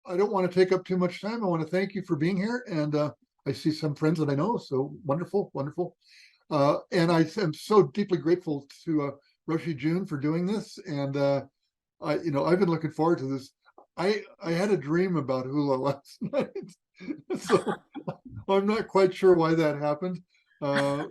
I don't want to take up too much time. I want to thank you for being here. And I see some friends that I know. So wonderful, wonderful. And I am so deeply grateful to Roshi June for doing this. And I've been looking forward to this. I had a dream about hula last night, so I'm not quite sure why that happened, uh,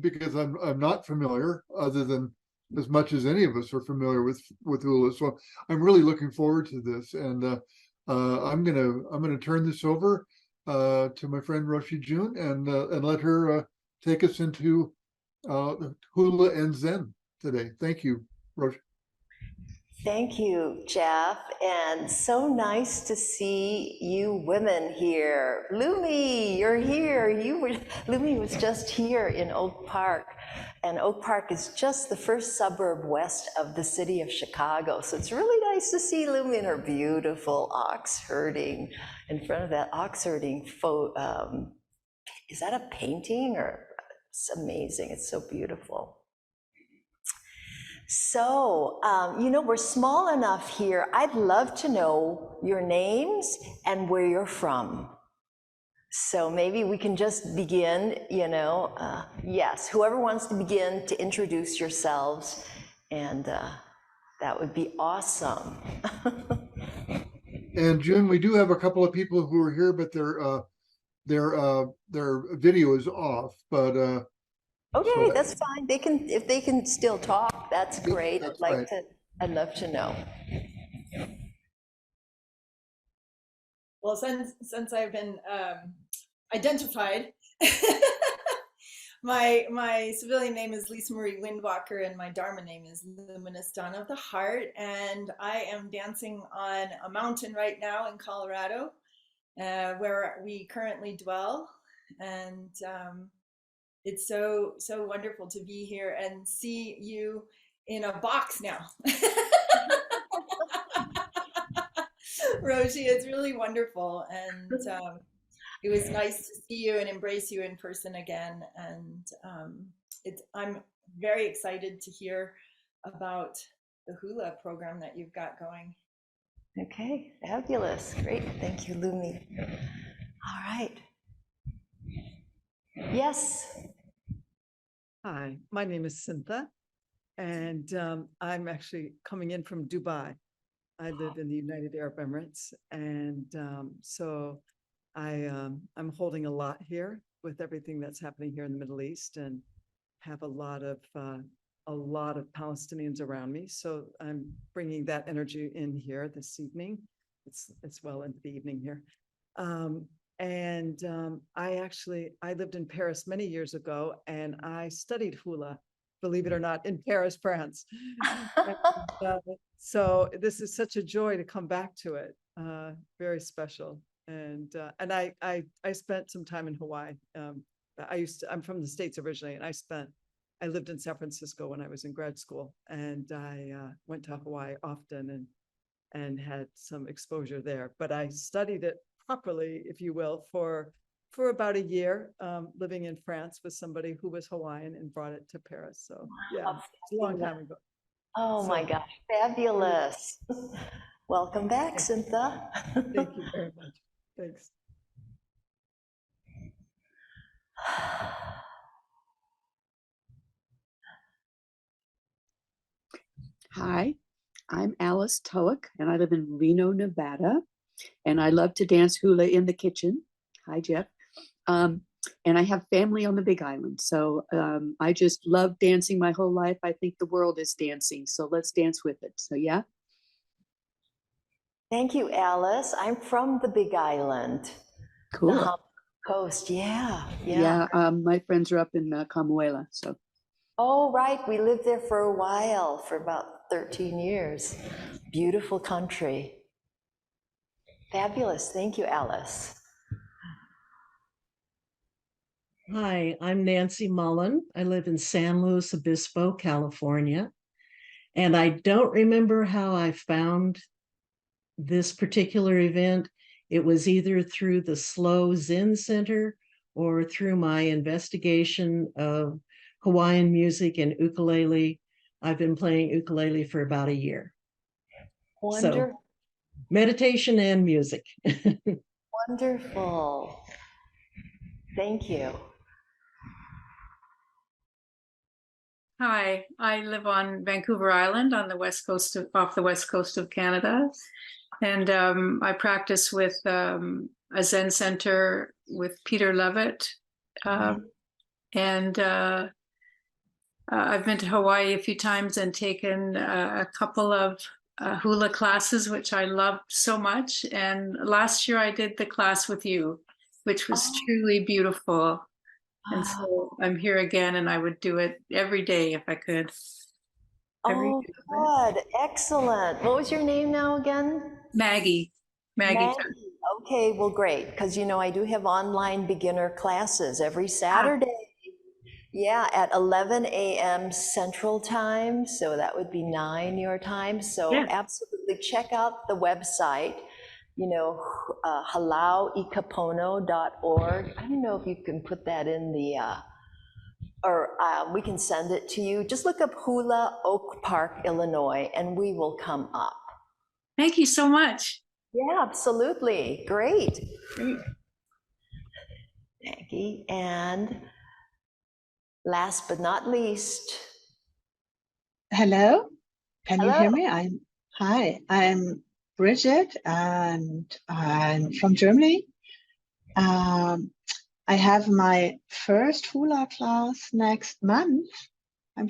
because I'm not familiar, other than as much as any of us are familiar with hula. So I'm really looking forward to this, and I'm gonna turn this over to my friend Roshi June and let her take us into hula and Zen today. Thank you, Roshi. Thank you, Jeff. And so nice to see you women here. Lumi, you're here. Lumi was just here in Oak Park. And Oak Park is just the first suburb west of the city of Chicago. So it's really nice to see Lumi in her beautiful ox herding. In front of that ox herding is that a painting or it's amazing. It's so beautiful. So, we're small enough here. I'd love to know your names and where you're from. So maybe we can just begin, yes, whoever wants to begin to introduce yourselves, and that would be awesome. And June, we do have a couple of people who are here, but their video is off. But Okay, so that's fine. If they can still talk, that's great. that's right. I'd love to know. Well, since I've been identified, my civilian name is Lisa Marie Windwalker, and my Dharma name is Luminous Dawn of the Heart. And I am dancing on a mountain right now in Colorado, where we currently dwell. And it's so wonderful to be here and see you in a box now. Roshi, it's really wonderful. And it was nice to see you and embrace you in person again. And I'm very excited to hear about the hula program that you've got going. Okay, fabulous. Great. Thank you, Lumi. All right. Yes. Hi, my name is Cynthia, and I'm actually coming in from Dubai. I live in the United Arab Emirates, and so I'm holding a lot here with everything that's happening here in the Middle East, and have a lot of Palestinians around me. So I'm bringing that energy in here this evening. It's well into the evening here. I lived in Paris many years ago, and I studied hula, believe it or not, in Paris, France. So this is such a joy to come back to it. Very special. And I spent some time in Hawaii. I'm from the States originally, and I lived in San Francisco when I was in grad school, and I went to Hawaii often and had some exposure there. But I studied it properly, if you will, for about a year, living in France with somebody who was Hawaiian and brought it to Paris. So yeah, it's a long time ago. Oh my gosh, fabulous. Welcome back, Cynthia. Thank you very much. Thanks. Hi, I'm Alice Tulloch, and I live in Reno, Nevada. And I love to dance hula in the kitchen. Hi, Jeff. And I have family on the Big Island. So I just love dancing my whole life. I think the world is dancing. So let's dance with it. So yeah. Thank you, Alice. I'm from the Big Island. Cool. The Humboldt Coast. Yeah. My friends are up in Camuela. So. Oh, right. We lived there for a while, for about 13 years. Beautiful country. Fabulous. Thank you, Alice. Hi, I'm Nancy Mullen. I live in San Luis Obispo, California. And I don't remember how I found this particular event. It was either through the Slow Zen Center or through my investigation of Hawaiian music and ukulele. I've been playing ukulele for about a year. Wonderful. meditation and music. Wonderful. Thank you. Hi, I live on Vancouver Island on the west coast off the west coast of Canada. And I practice with a Zen center with Peter Levitt. And I've been to Hawaii a few times and taken a couple of hula classes, which I loved so much. And last year I did the class with you, which was truly beautiful. And so I'm here again, and I would do it every day if I could. Oh, good. Excellent. What was your name now again? Maggie. Maggie. Okay, well, great. Because, you know, I do have online beginner classes every Saturday. Yeah, at 11 a.m. Central Time. So that would be 9 your time. So absolutely check out the website, you know, halauikapono.org. I don't know if you can put that in the, or we can send it to you. Just look up Hula, Oak Park, Illinois, and we will come up. Thank you so much. Yeah, absolutely. Great. Maggie. And last but not least. Hello, can you hear me? I'm Bridget, and I'm from Germany. I have my first hula class next month. I'm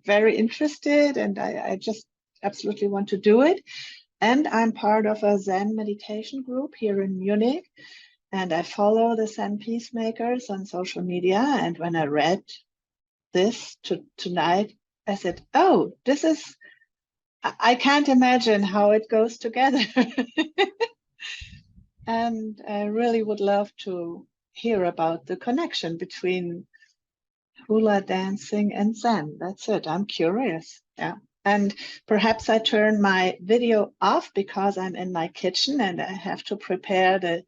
very interested, and I just absolutely want to do it. And I'm part of a Zen meditation group here in Munich, and I follow the Zen Peacemakers on social media. And when I read this tonight, I said, oh, I can't imagine how it goes together. And I really would love to hear about the connection between hula dancing and Zen. That's it. I'm curious. Yeah. And perhaps I turn my video off because I'm in my kitchen and I have to prepare the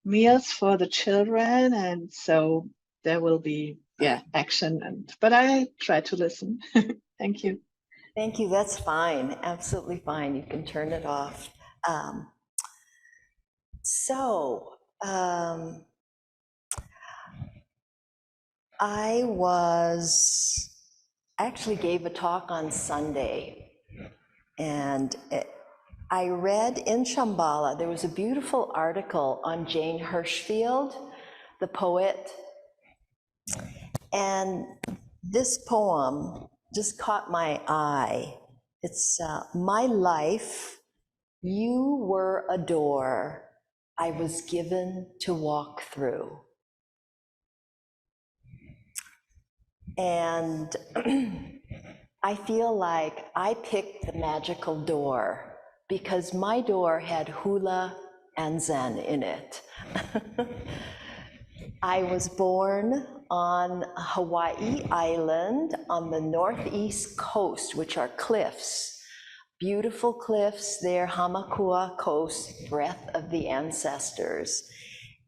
meals for the children. And so there will be, action. But I try to listen. Thank you. Thank you. That's fine. Absolutely fine. You can turn it off. I actually gave a talk on Sunday, and I read in Shambhala, there was a beautiful article on Jane Hirschfield, the poet, and this poem just caught my eye. It's my life, you were a door I was given to walk through. And I feel like I picked the magical door because my door had hula and Zen in it. I was born on Hawaii Island on the northeast coast, which are cliffs, beautiful cliffs there, Hamakua Coast, breath of the ancestors.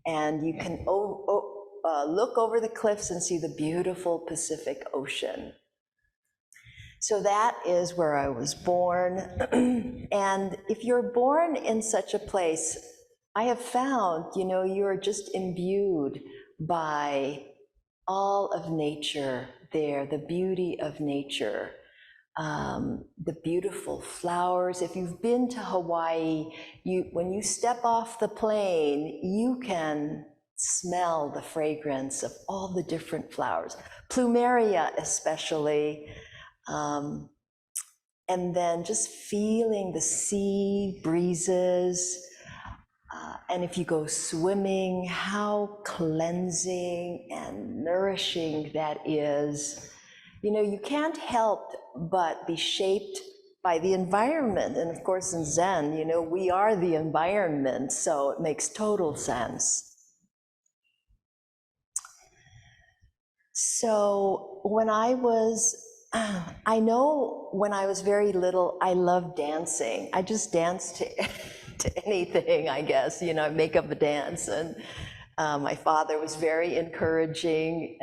And you can look over the cliffs and see the beautiful Pacific Ocean. So that is where I was born. And if you're born in such a place, I have found, you know, you're just imbued by all of nature there, the beauty of nature, the beautiful flowers. If you've been to Hawaii, when you step off the plane, you can smell the fragrance of all the different flowers, plumeria especially, and then just feeling the sea breezes. And if you go swimming, how cleansing and nourishing that is. You know, you can't help but be shaped by the environment. And of course, in Zen, you know, we are the environment, so it makes total sense. So when I know when I was very little, I loved dancing. I just danced to anything, I guess, you know, I make up a dance. And my father was very encouraging.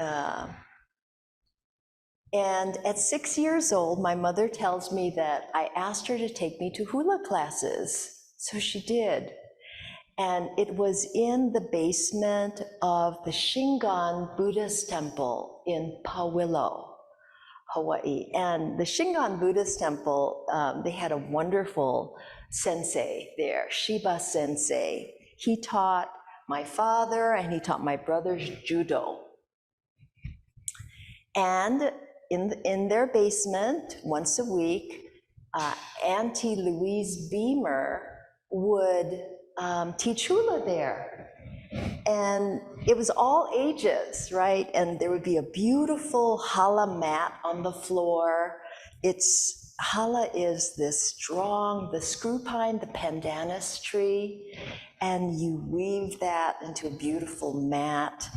And at 6 years old, my mother tells me that I asked her to take me to hula classes. So she did. And it was in the basement of the Shingon Buddhist temple in Pawilo, Hawaii. And the Shingon Buddhist temple, they had a wonderful sensei there, Shiba Sensei. He taught my father and he taught my brothers judo. And in their basement, once a week, Auntie Louise Beamer would teach hula there. And it was all ages, right? And there would be a beautiful hala mat on the floor. Hala is this strong, the screw pine, the pandanus tree, and you weave that into a beautiful mat.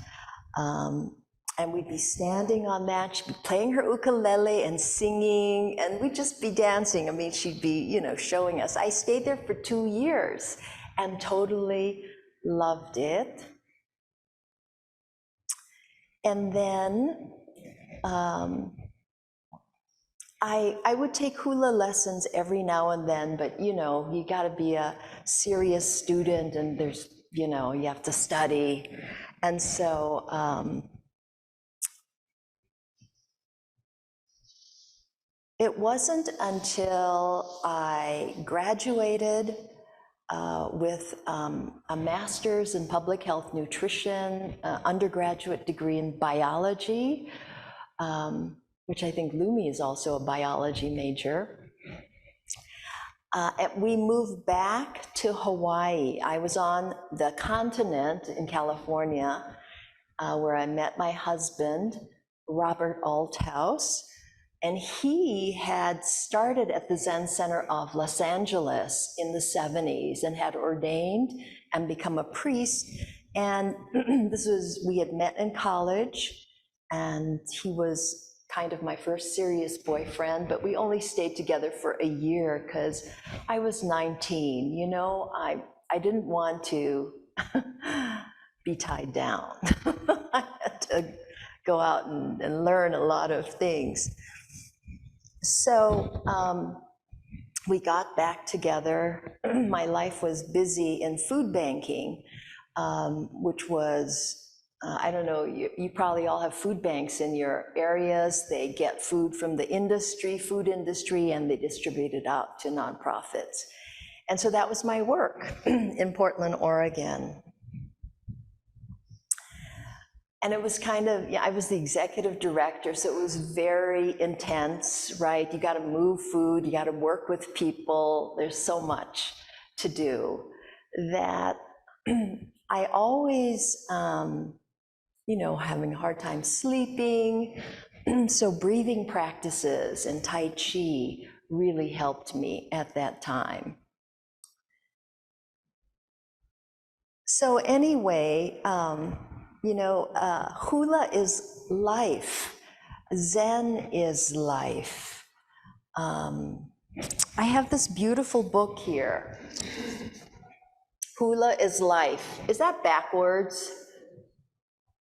And we'd be standing on that. She'd be playing her ukulele and singing, and we'd just be dancing. I mean, she'd be, showing us. I stayed there for 2 years and totally loved it. And then I would take hula lessons every now and then, but you gotta be a serious student and there's, you have to study. And so it wasn't until I graduated with a master's in public health nutrition, undergraduate degree in biology, which I think Lumi is also a biology major. And we moved back to Hawaii. I was on the continent in California, where I met my husband, Robert Althouse. And he had started at the Zen Center of Los Angeles in the 70s and had ordained and become a priest. And we had met in college, and he was kind of my first serious boyfriend, but we only stayed together for a year because I was 19, I didn't want to be tied down. I had to go out and learn a lot of things. So we got back together. My life was busy in food banking, which was, I don't know, you probably all have food banks in your areas. They get food from the food industry, and they distribute it out to nonprofits. And so that was my work in Portland, Oregon. And it was I was the executive director, so it was very intense, right? You gotta move food, you gotta work with people, there's so much to do that I always, having a hard time sleeping, so breathing practices and Tai Chi really helped me at that time. So anyway, hula is life. Zen is life. I have this beautiful book here. Hula is life. Is that backwards?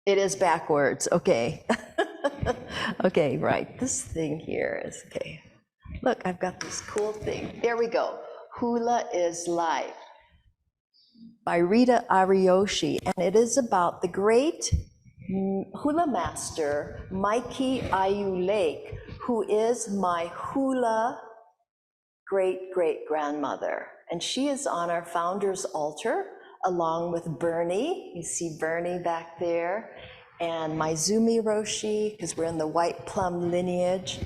It is backwards, okay. Okay, right, this thing here is, okay. Look, I've got this cool thing. There we go. Hula is life, by Rita Ariyoshi, and it is about the great hula master, Mikey Ayu Lake, who is my hula great-great-grandmother. And she is on our founder's altar, along with Bernie. You see Bernie back there, and Maizumi Roshi, because we're in the white plum lineage.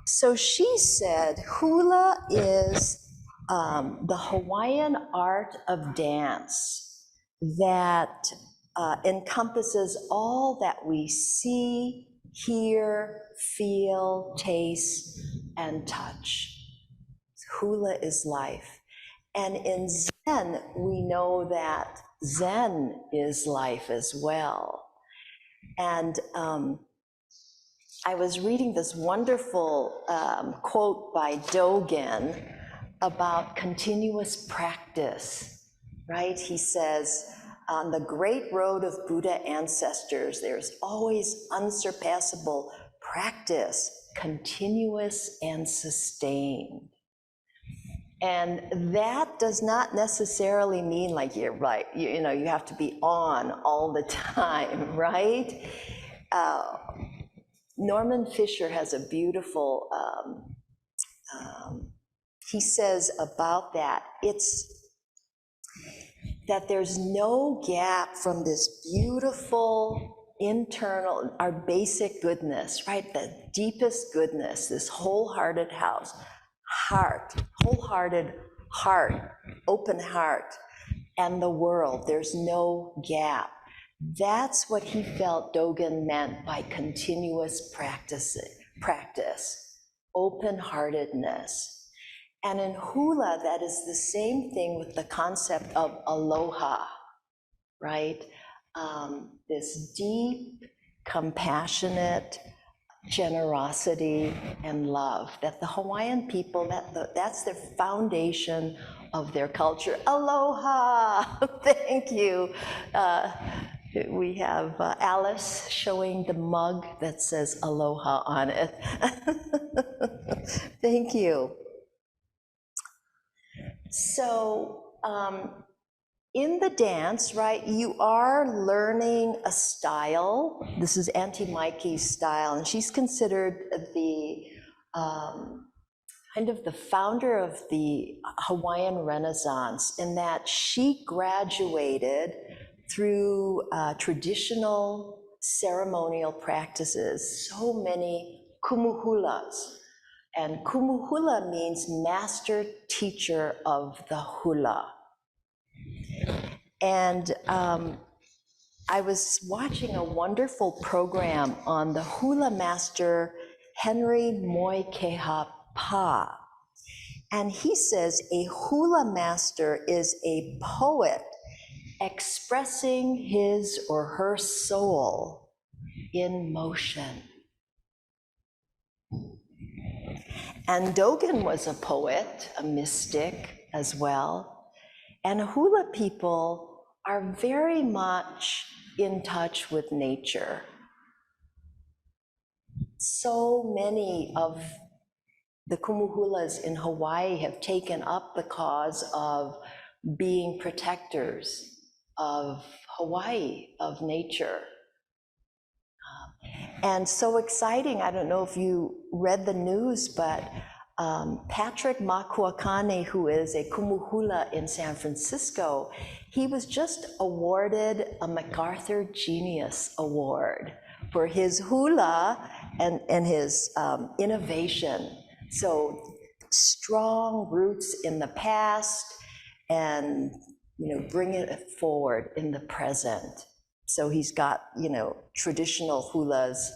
So she said, hula is the Hawaiian art of dance that encompasses all that we see, hear, feel, taste, and touch. Hula is life. And in Zen, we know that Zen is life as well. And I was reading this wonderful quote by Dogen about continuous practice, right? He says, on the great road of Buddha ancestors, there's always unsurpassable practice, continuous and sustained. And that does not necessarily mean like you're right, you know, you have to be on all the time, right? Norman Fisher has a beautiful, he says about that, it's that there's no gap from this beautiful internal, our basic goodness, right? The deepest goodness, this wholehearted wholehearted heart, open heart, and the world. There's no gap. That's what he felt Dogen meant by continuous practice, open-heartedness. And in Hula, that is the same thing with the concept of aloha, right? This deep, compassionate generosity and love that the Hawaiian people, that's their foundation of their culture. Aloha, thank you. We have Alice showing the mug that says aloha on it. Thank you. So, in the dance, right, you are learning a style. This is Auntie Mikey's style, and she's considered the kind of the founder of the Hawaiian Renaissance, in that she graduated through traditional ceremonial practices, so many kumuhulas. And kumuhula means master teacher of the hula. And I was watching a wonderful program on the hula master Henry Moikeha Pa. And he says a hula master is a poet expressing his or her soul in motion. And Dogen was a poet, a mystic as well. And hula people are very much in touch with nature. So many of the kumuhulas in Hawaii have taken up the cause of being protectors of Hawaii, of nature. And so exciting, I don't know if you read the news, but Patrick Makuakane, who is a kumuhula in San Francisco, he was just awarded a MacArthur Genius Award for his hula and his innovation. So strong roots in the past and, you know, bringing it forward in the present. So he's got, you know, traditional hulas,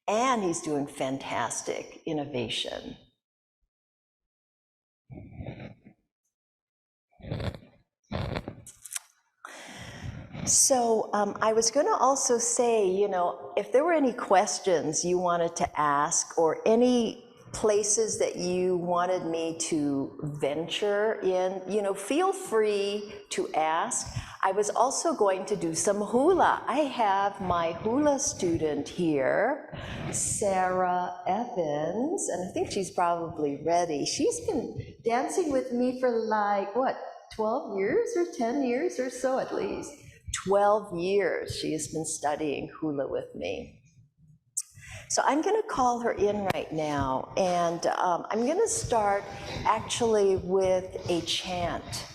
and he's doing fantastic innovation. So I was going to also say, you know, if there were any questions you wanted to ask or any places that you wanted me to venture in, you know, feel free to ask. I was also going to do some hula. I have my hula student here, Sarah Evans, and I think she's probably ready. She's been dancing with me for like, what, 12 years or 10 years or so at least. 12 years she has been studying hula with me. So I'm going to call her in right now, and I'm going to start actually with a chant.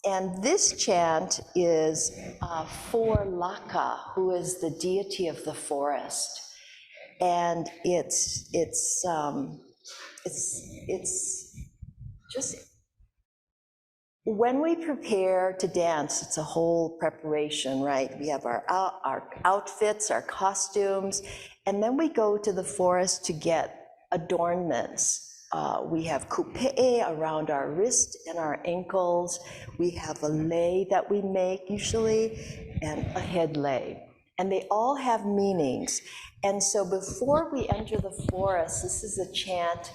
And this chant is for Laka, who is the deity of the forest. And it's just, when we prepare to dance, it's a whole preparation, right? We have our outfits, our costumes, and then we go to the forest to get adornments. We have kupe'e around our wrist and our ankles. We have a lei that we make usually, and a head lei. And they all have meanings. And so before we enter the forest, this is a chant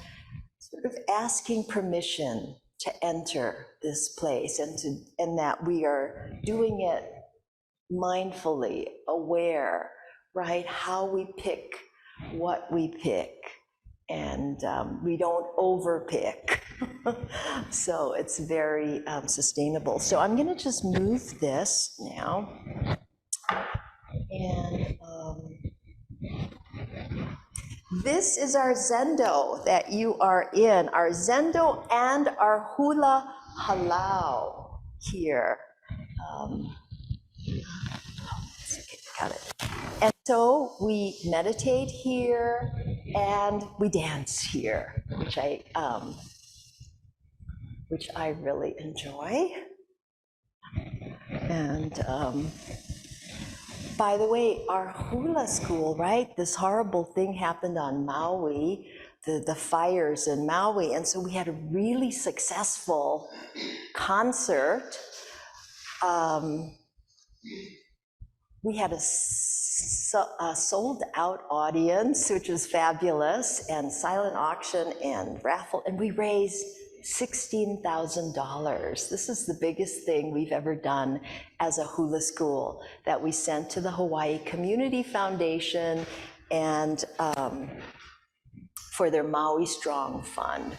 sort of asking permission to enter this place, and that we are doing it mindfully, aware, right? How we pick what we pick, and we don't overpick, So it's very sustainable. So I'm gonna just move this now. And this is our Zendo that you are in, our Zendo and our Hula Halau here. Got it. And so we meditate here and we dance here, which I really enjoy. And by the way, our hula school, right? This horrible thing happened on Maui, the fires in Maui. And so we had a really successful concert. We had a sold out audience, which was fabulous, and silent auction and raffle, and we raised $16,000. This is the biggest thing we've ever done as a hula school that we sent to the Hawaii Community Foundation and for their Maui Strong Fund.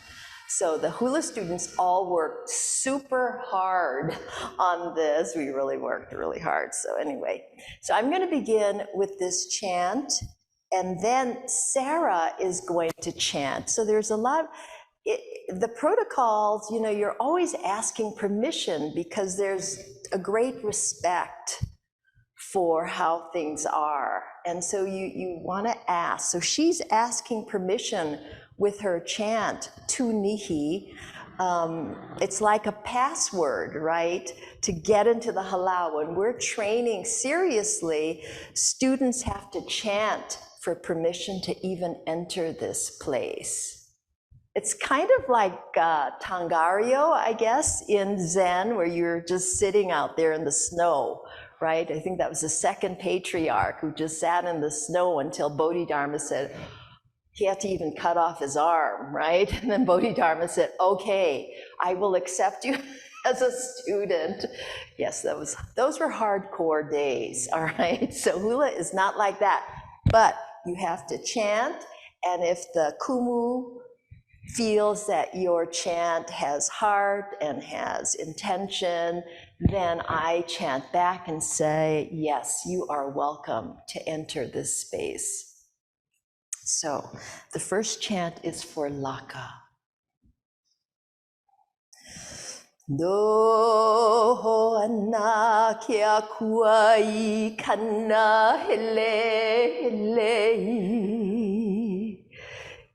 So the hula students all worked super hard on this. We really worked really hard. So anyway, so I'm going to begin with this chant, and then Sarah is going to chant. So there's a lot, the protocols, you know, you're always asking permission because there's a great respect for how things are. And so you want to ask. So she's asking permission with her chant, Tu Nihi. It's like a password, right? To get into the halau. When we're training seriously, students have to chant for permission to even enter this place. It's kind of like Tangario, I guess, in Zen, where you're just sitting out there in the snow, right? I think that was the second patriarch who just sat in the snow until Bodhidharma said, he had to even cut off his arm, right? And then Bodhidharma said, okay, I will accept you as a student. Yes, those were hardcore days, all right? So hula is not like that, but you have to chant, and if the kumu feels that your chant has heart and has intention, then I chant back and say, yes, you are welcome to enter this space. So the first chant is for Laka. Do ana kia kuai kana hele hele.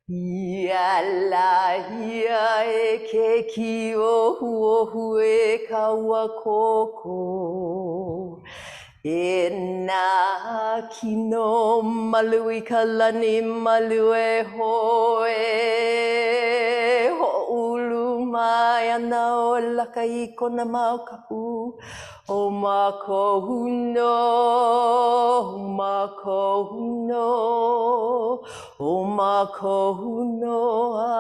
Yala ia e ke ki ohu e kaua koko. E nā kino malu I ka lani malu e hoe. Ho ulu mai ana o laka I kona mau kapu. O mako huno, o mako hunoa.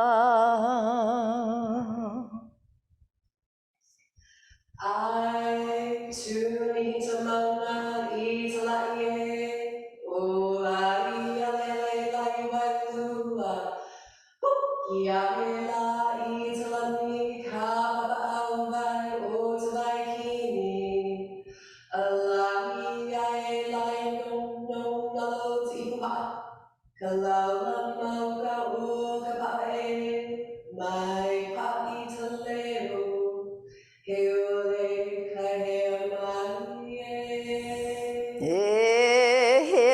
I tune into mana I talaie, o ai alele lai wailua. Ia hela I talani ka papaawai o talai kini. Alahi ai lai no nalo tipa. Kalau mau ka o ka pae, mai pa I talero. He ole ka he mai e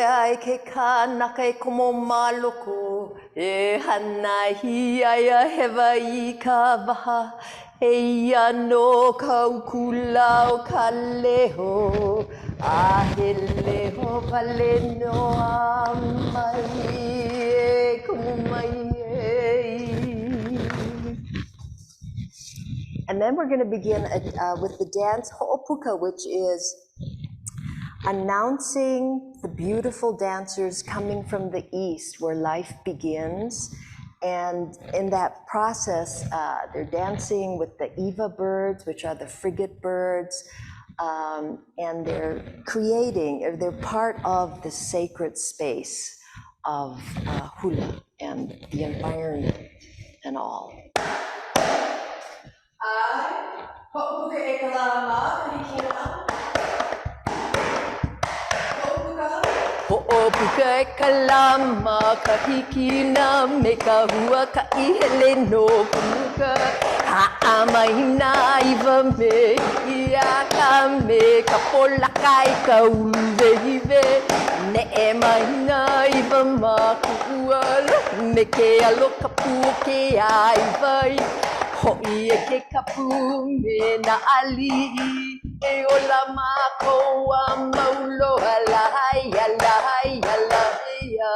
ai ke kanaka e komo maloko e hana hi ai a hewa I ka waha e ia no ka ukula o ka leho a he leho pale no a mai e komo mai e. And then we're going to begin with the dance Ho'opuka, which is announcing the beautiful dancers coming from the east where life begins. And in that process, they're dancing with the Eva birds, which are the frigate birds, and they're they're part of the sacred space of hula and the environment and all. Ho'opuka e kalama kahikina me ka hua ka ihele no kumuka ha'amahina iwa me ia ka me ka polaka i ka uluwehiwe ne e mahina iwa ma kuua me ke alo ka pu ke aiwai ho'i e ke kapu me na ali'i e ola mākou a maulo alahai alahai alahia.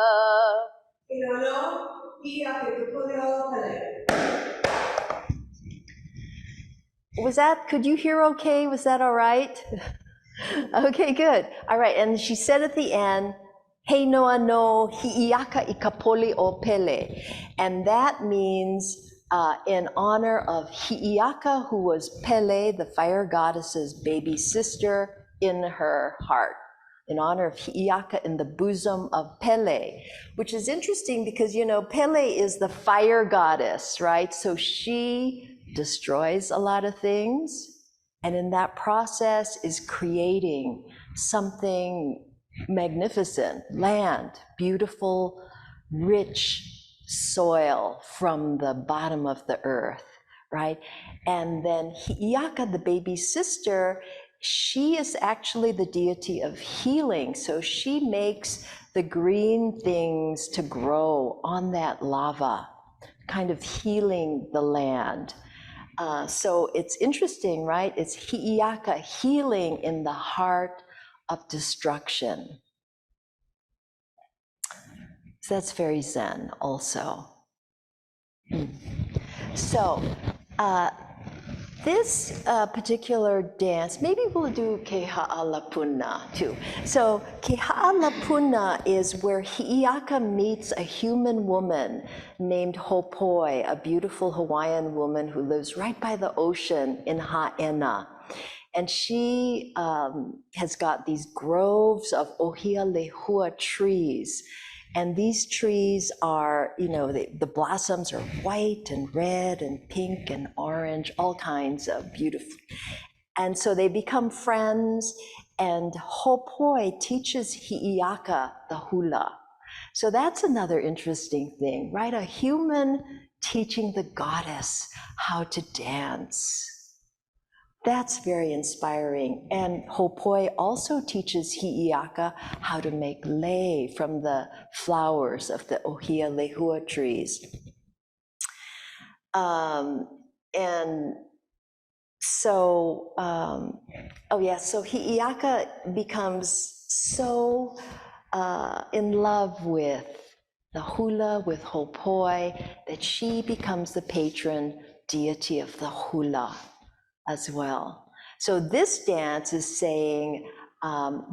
Could you hear okay? Was that all right? Okay, good. All right, and she said at the end, Hei noa no hi'iaka I ka poli o Pele. And that means in honor of Hi'iaka, who was Pele, the fire goddess's baby sister, in her heart. In honor of Hi'iaka in the bosom of Pele, which is interesting because, you know, Pele is the fire goddess, right? So she destroys a lot of things, and in that process is creating something magnificent, land, beautiful, rich soil from the bottom of the earth, right? And then Hi'iaka, the baby sister, she is actually the deity of healing. So she makes the green things to grow on that lava, kind of healing the land. So it's interesting, right? It's Hi'iaka healing in the heart of destruction. So that's very Zen also. So this particular dance, maybe we'll do Ke Ha'alapuna too. So Ke Ha'alapuna is where Hi'iaka meets a human woman named Hopoi, a beautiful Hawaiian woman who lives right by the ocean in Ha'ena. And she has got these groves of ohia lehua trees. And these trees are, you know, the blossoms are white and red and pink and orange, all kinds of beautiful. And so they become friends, and Hopoi teaches Hi'iaka the hula. So that's another interesting thing, right? A human teaching the goddess how to dance. That's very inspiring. And Hopoi also teaches Hi'iaka how to make lei from the flowers of the ohia lehua trees. And so, so Hi'iaka becomes so in love with the hula, with Hopoi, that she becomes the patron deity of the hula as well. So this dance is saying,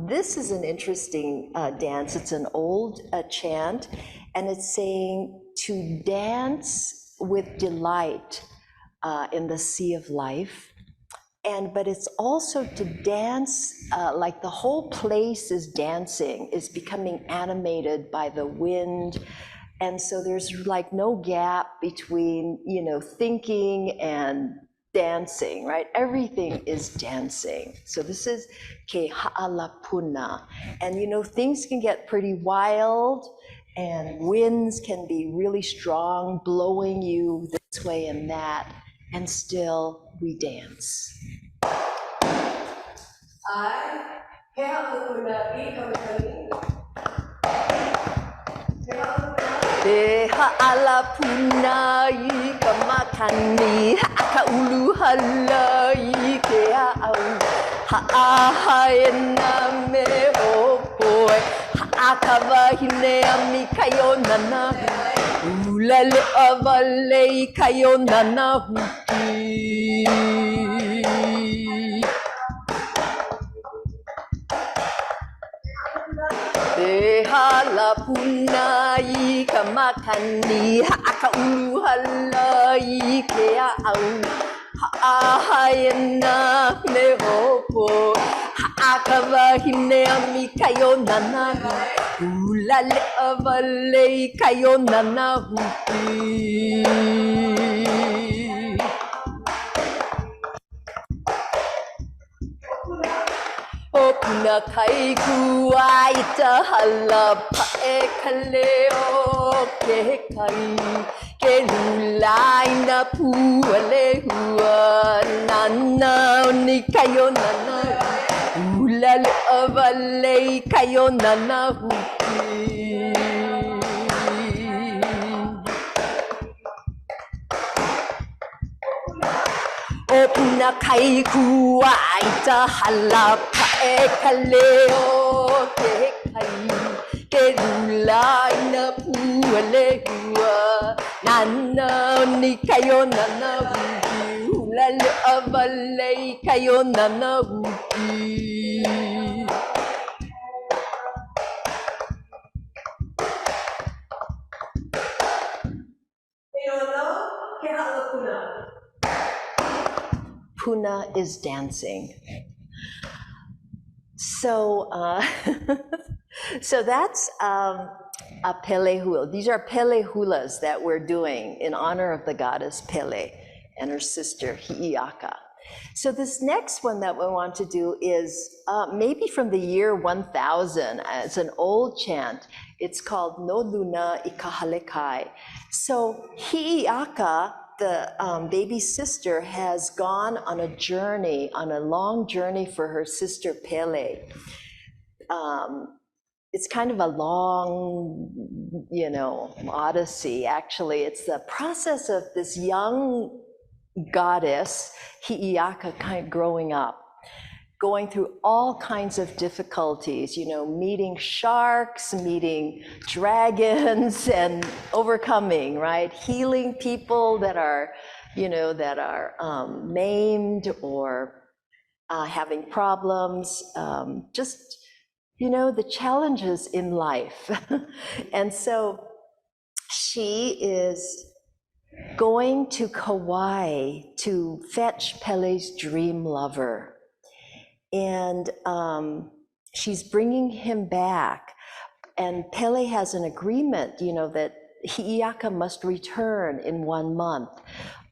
this is an interesting dance. It's an old chant, and it's saying to dance with delight in the sea of life. But it's also to dance like the whole place is dancing, is becoming animated by the wind. And so there's like no gap between, you know, thinking and dancing, right? Everything is dancing. So this is Ke Ha'alapuna. And you know, things can get pretty wild, and winds can be really strong, blowing you this way and that, and still we dance. Ke ha'alapuna I ka makani ha'aka ulu halai ke a'au ha'ahaena me hopoi ha'aka wahine ami kayo nana ulale avalei kayo nana huki. Ke ha'alapuna I ka makani ha'aka ulu halai ke a'au ha'ahaena me hopo ha'aka wahine ami kayo nana ulale avalei kayo nana huki. na kai kuai ta hala pae kaleo ke kai ke lulai na puale hua nana ni kayo nana hula avale kayo nana huki. Opuna kai kuai ta hala pae kaleo ke kai ke lulai na puale hua nana ni kayo nana huki hula avale kayo nana huki. Puna is dancing. So, so that's a Pele hula. These are Pele hulas that we're doing in honor of the goddess Pele and her sister Hi'iaka. So this next one that we want to do is maybe from the year 1000. It's an old chant. It's called No Luna Ikahalekai. So Hi'iaka, the baby sister, has gone on a journey, on a long journey for her sister Pele. It's kind of a long, odyssey, actually. It's the process of this young goddess, Hi'iaka, kind of growing up, going through all kinds of difficulties, meeting sharks, meeting dragons, and overcoming, right? Healing people that are, maimed or having problems, just, the challenges in life. And so she is going to Kauai to fetch Pele's dream lover. And she's bringing him back. And Pele has an agreement, that Hi'iaka must return in 1 month.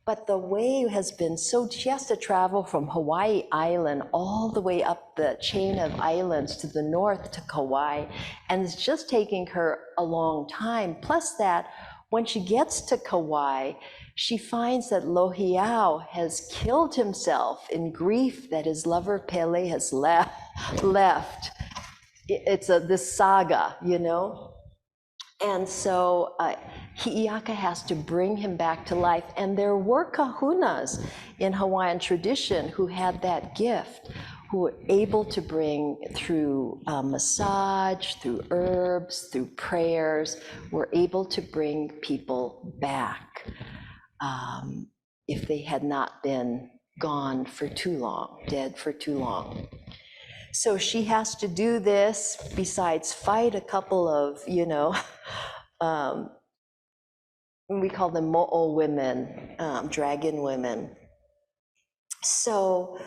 But the way has been she has to travel from Hawaii Island all the way up the chain of islands to the north to Kauai. And it's just taking her a long time. Plus that, when she gets to Kauai, she finds that Lohiau has killed himself in grief that his lover Pele has left. It's this saga, And so Hi'iaka has to bring him back to life. And there were kahunas in Hawaiian tradition who had that gift, who were able to bring through massage, through herbs, through prayers, were able to bring people back if they had not been gone for too long, dead for too long. So she has to do this besides fight a couple of, we call them mo'o women, dragon women. So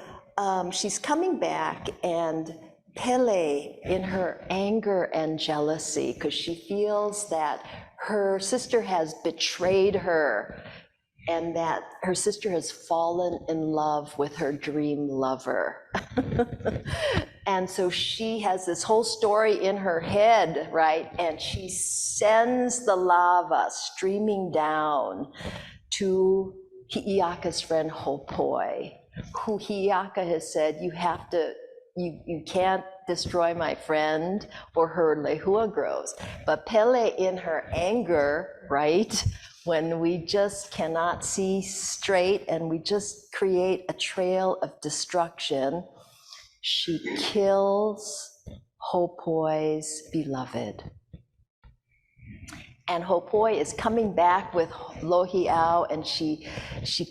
she's coming back, and Pele, in her anger and jealousy, because she feels that her sister has betrayed her and that her sister has fallen in love with her dream lover. And so she has this whole story in her head, right? And she sends the lava streaming down to Hi'iaka's friend Hopoi, who Hi'iaka has said, you can't destroy my friend or her lehua grows. But Pele, in her anger, right, when we just cannot see straight and we just create a trail of destruction, she kills Hopoi's beloved. And Hopoi is coming back with Lohiau, and she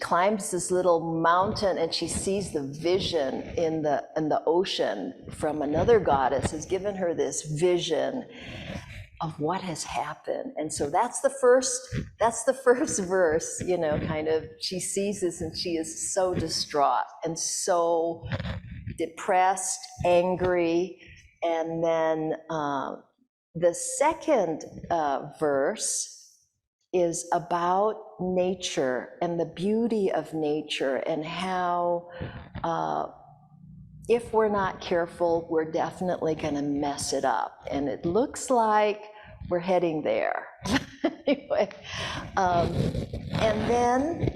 climbs this little mountain, and she sees the vision in the ocean from another goddess, has given her this vision of what has happened. And so that's the first verse, kind of, she sees this and she is so distraught and so depressed, angry. And then the second verse is about nature and the beauty of nature and how if we're not careful, we're definitely going to mess it up. And it looks like we're heading there. Anyway, and then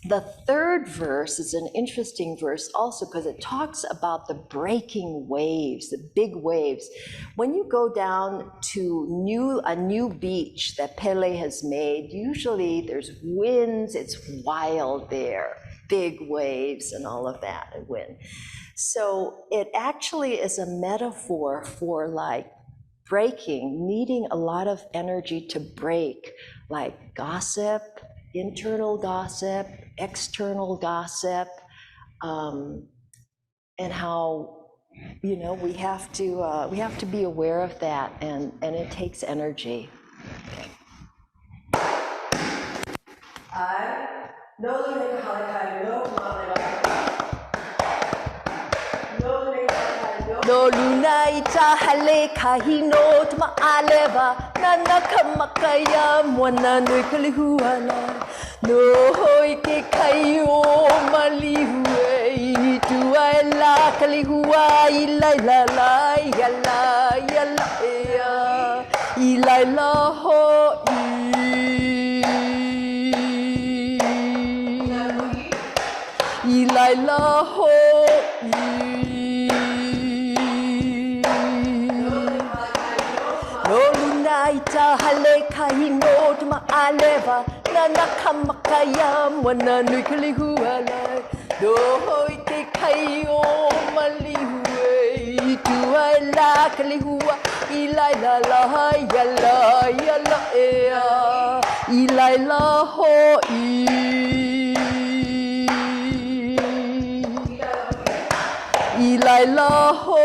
the third verse is an interesting verse also because it talks about the breaking waves, the big waves. When you go down to a new beach that Pele has made, usually there's winds, it's wild there, big waves and all of that, and wind. So it actually is a metaphor for like breaking, needing a lot of energy to break, like gossip, internal gossip, external gossip, and how, you know, we have to be aware of that, and it takes energy. No lunay tahale kahinot maaleva nanakamakaya mwananoy kalihuala no hoy ke kayo malihue tuaila kalihua ilaila la yala yala ya ilaila ho ilaila ho Ita hale kahinot maaleva na nakamakayam wana nui kalihuala dohoy te kayo malihue tuaila kalihua ilaila la yala yala ea ilaila ho ilaila ho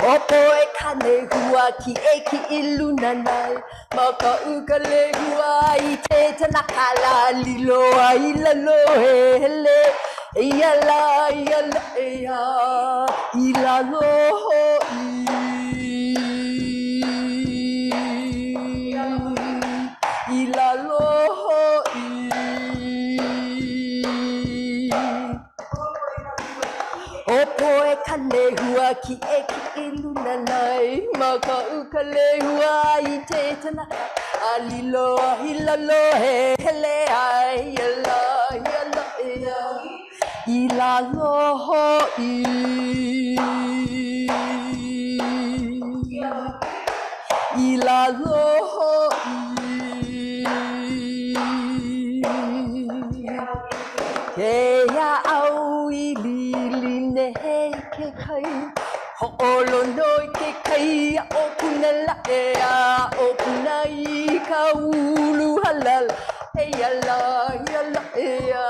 Opo e kane hua ki e ki iluna nai Maka uka le hua I te tanakala Lilo a ilalo he hele Iala iala ea Ilalo ho Ilalo ho Opo e kane hua ki e ki iluna nai Maka uka le hua I te tana Alilo a hilalo he hele ai Yala yala ea Ilalo ho Ilalo ho Kea au ili ne he ke kai Ho'olo noi ke kai o puna la ea O puna I ka ulu halal E yala yala ea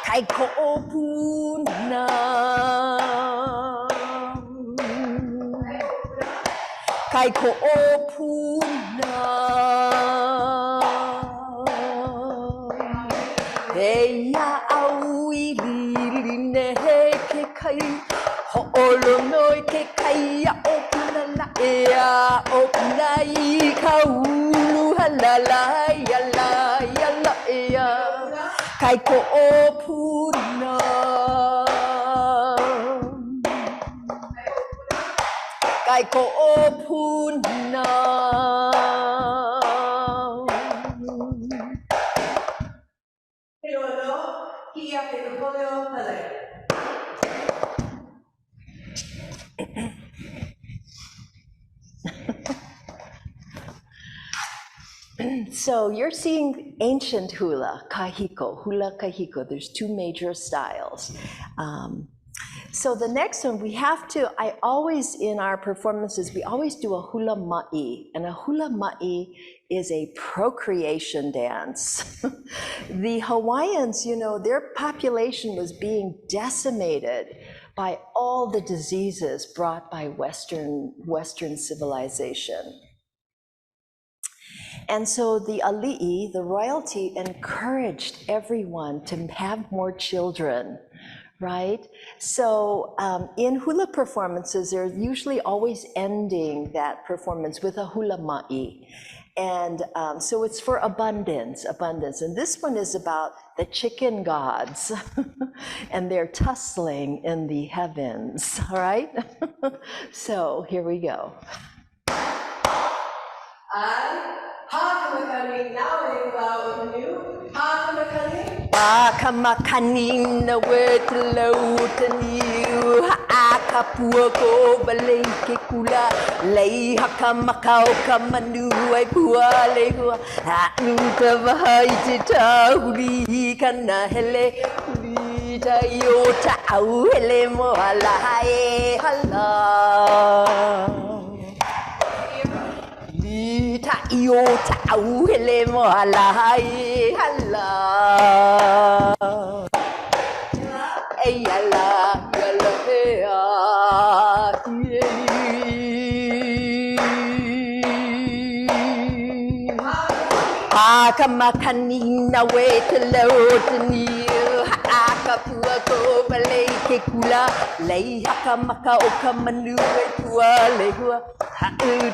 Kai ko o puna Kai ko o puna Eia au ili ne he ke kai Ho'olo noi ke kai a opuna na ea Opuna I ka ulu halala yala yala ea Kai ko opuna Kai ko opuna So you're seeing ancient hula, kahiko, hula kahiko. There's two major styles. So the next one, I always, in our performances, we always do a hula ma'i. And a hula ma'i is a procreation dance. The Hawaiians, you know, their population was being decimated by all the diseases brought by Western civilization. And so the ali'i, the royalty, encouraged everyone to have more children, right? So in hula performances, they're usually always ending that performance with a hula ma'i. And so it's for abundance. And this one is about the chicken gods and their tussling in the heavens, all right? So here we go. Akamakani na wetlo taniu akapua ko balay kula lay hakamakao kamanu ay pua lay hua anuta bahai tita huli kana hele huli tayo tau hele mo halae hala ta yêu tau hele mo halai hala ay ala yala ha kama kanina wetelo tani akapua ko balay ke kula lay hakamaka o kamanu tua lehua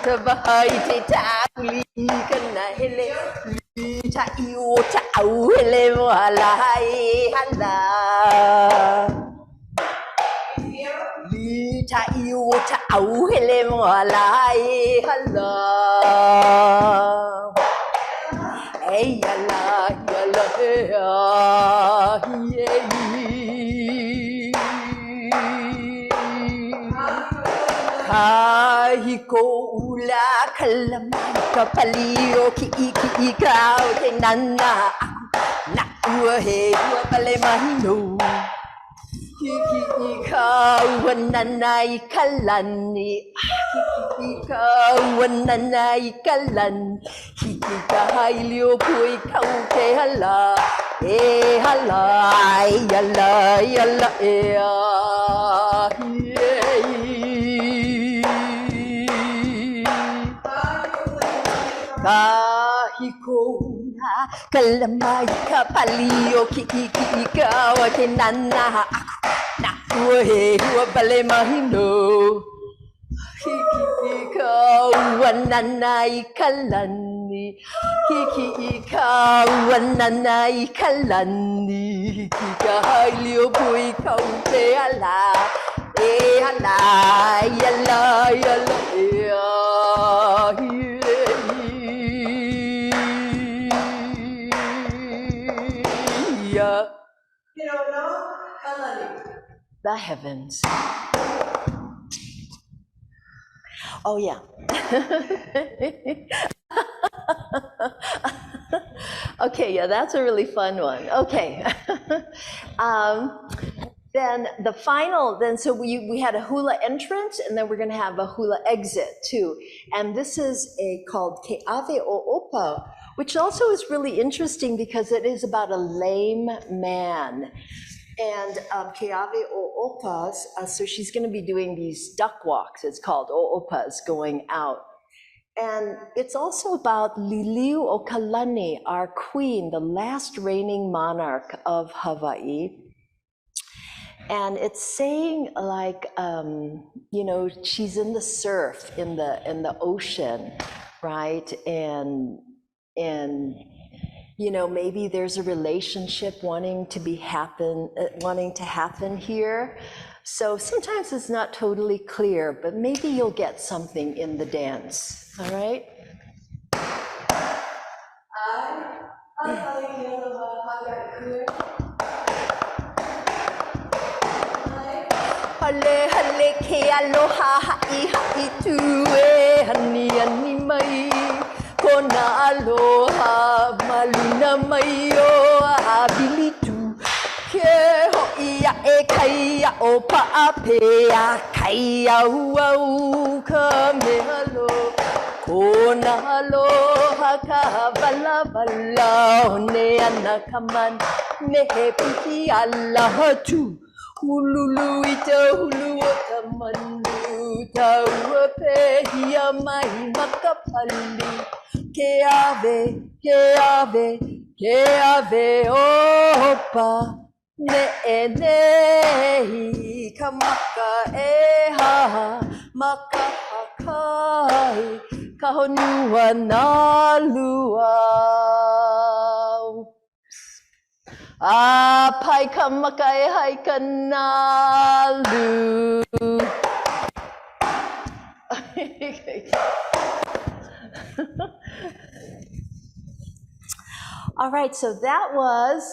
ta bahai te takuli kana hele ta iu ta au hele mo halai hala ta iu ta au hele mo halai hala ay yala yala Kahiko ula kalamay kapaliyo ki ikaw kay nana ako na uwahe pala mahino ki ikaw nanay kalani ikaw nanay kalan hikikahaylyo po ikaw kay hala hala yala yala kahiko na kalamay kapaliyo ki ikaw kay nana ako na uwahe pala mahino ikaw nanay kalani ikaw nanay kalani kikahaylyo po ikaw te ala hala yala yala the heavens. Oh yeah. Okay, yeah, that's a really fun one. Okay. Then the final, so we had a hula entrance, and then we're going to have a hula exit too. And this is called Ke'ave o Opa, which also is really interesting because it is about a lame man. And Ke'ave o Opas, so she's going to be doing these duck walks, it's called o Opas, going out. And it's also about Liliu o Kalani, our queen, the last reigning monarch of Hawaii. And it's saying like, she's in the surf, in the ocean, right? And maybe there's a relationship wanting to happen here. So sometimes it's not totally clear, but maybe you'll get something in the dance, all right? Hale hale ke aloha hai hai tu e hani mai kona aloha maluna mai o abilitu ke ho ia e kai o pa ape a kai au ka me halo kona aloha ka bala bala ne ana kaman me he piki Allah tu Hululu ita hulu ota manu taua pehia mai makapali ke ave opa Ne'enehi kamaka eha makahakai kahonua na luau. Pai kamaka ehai kanalu. All right, so that was,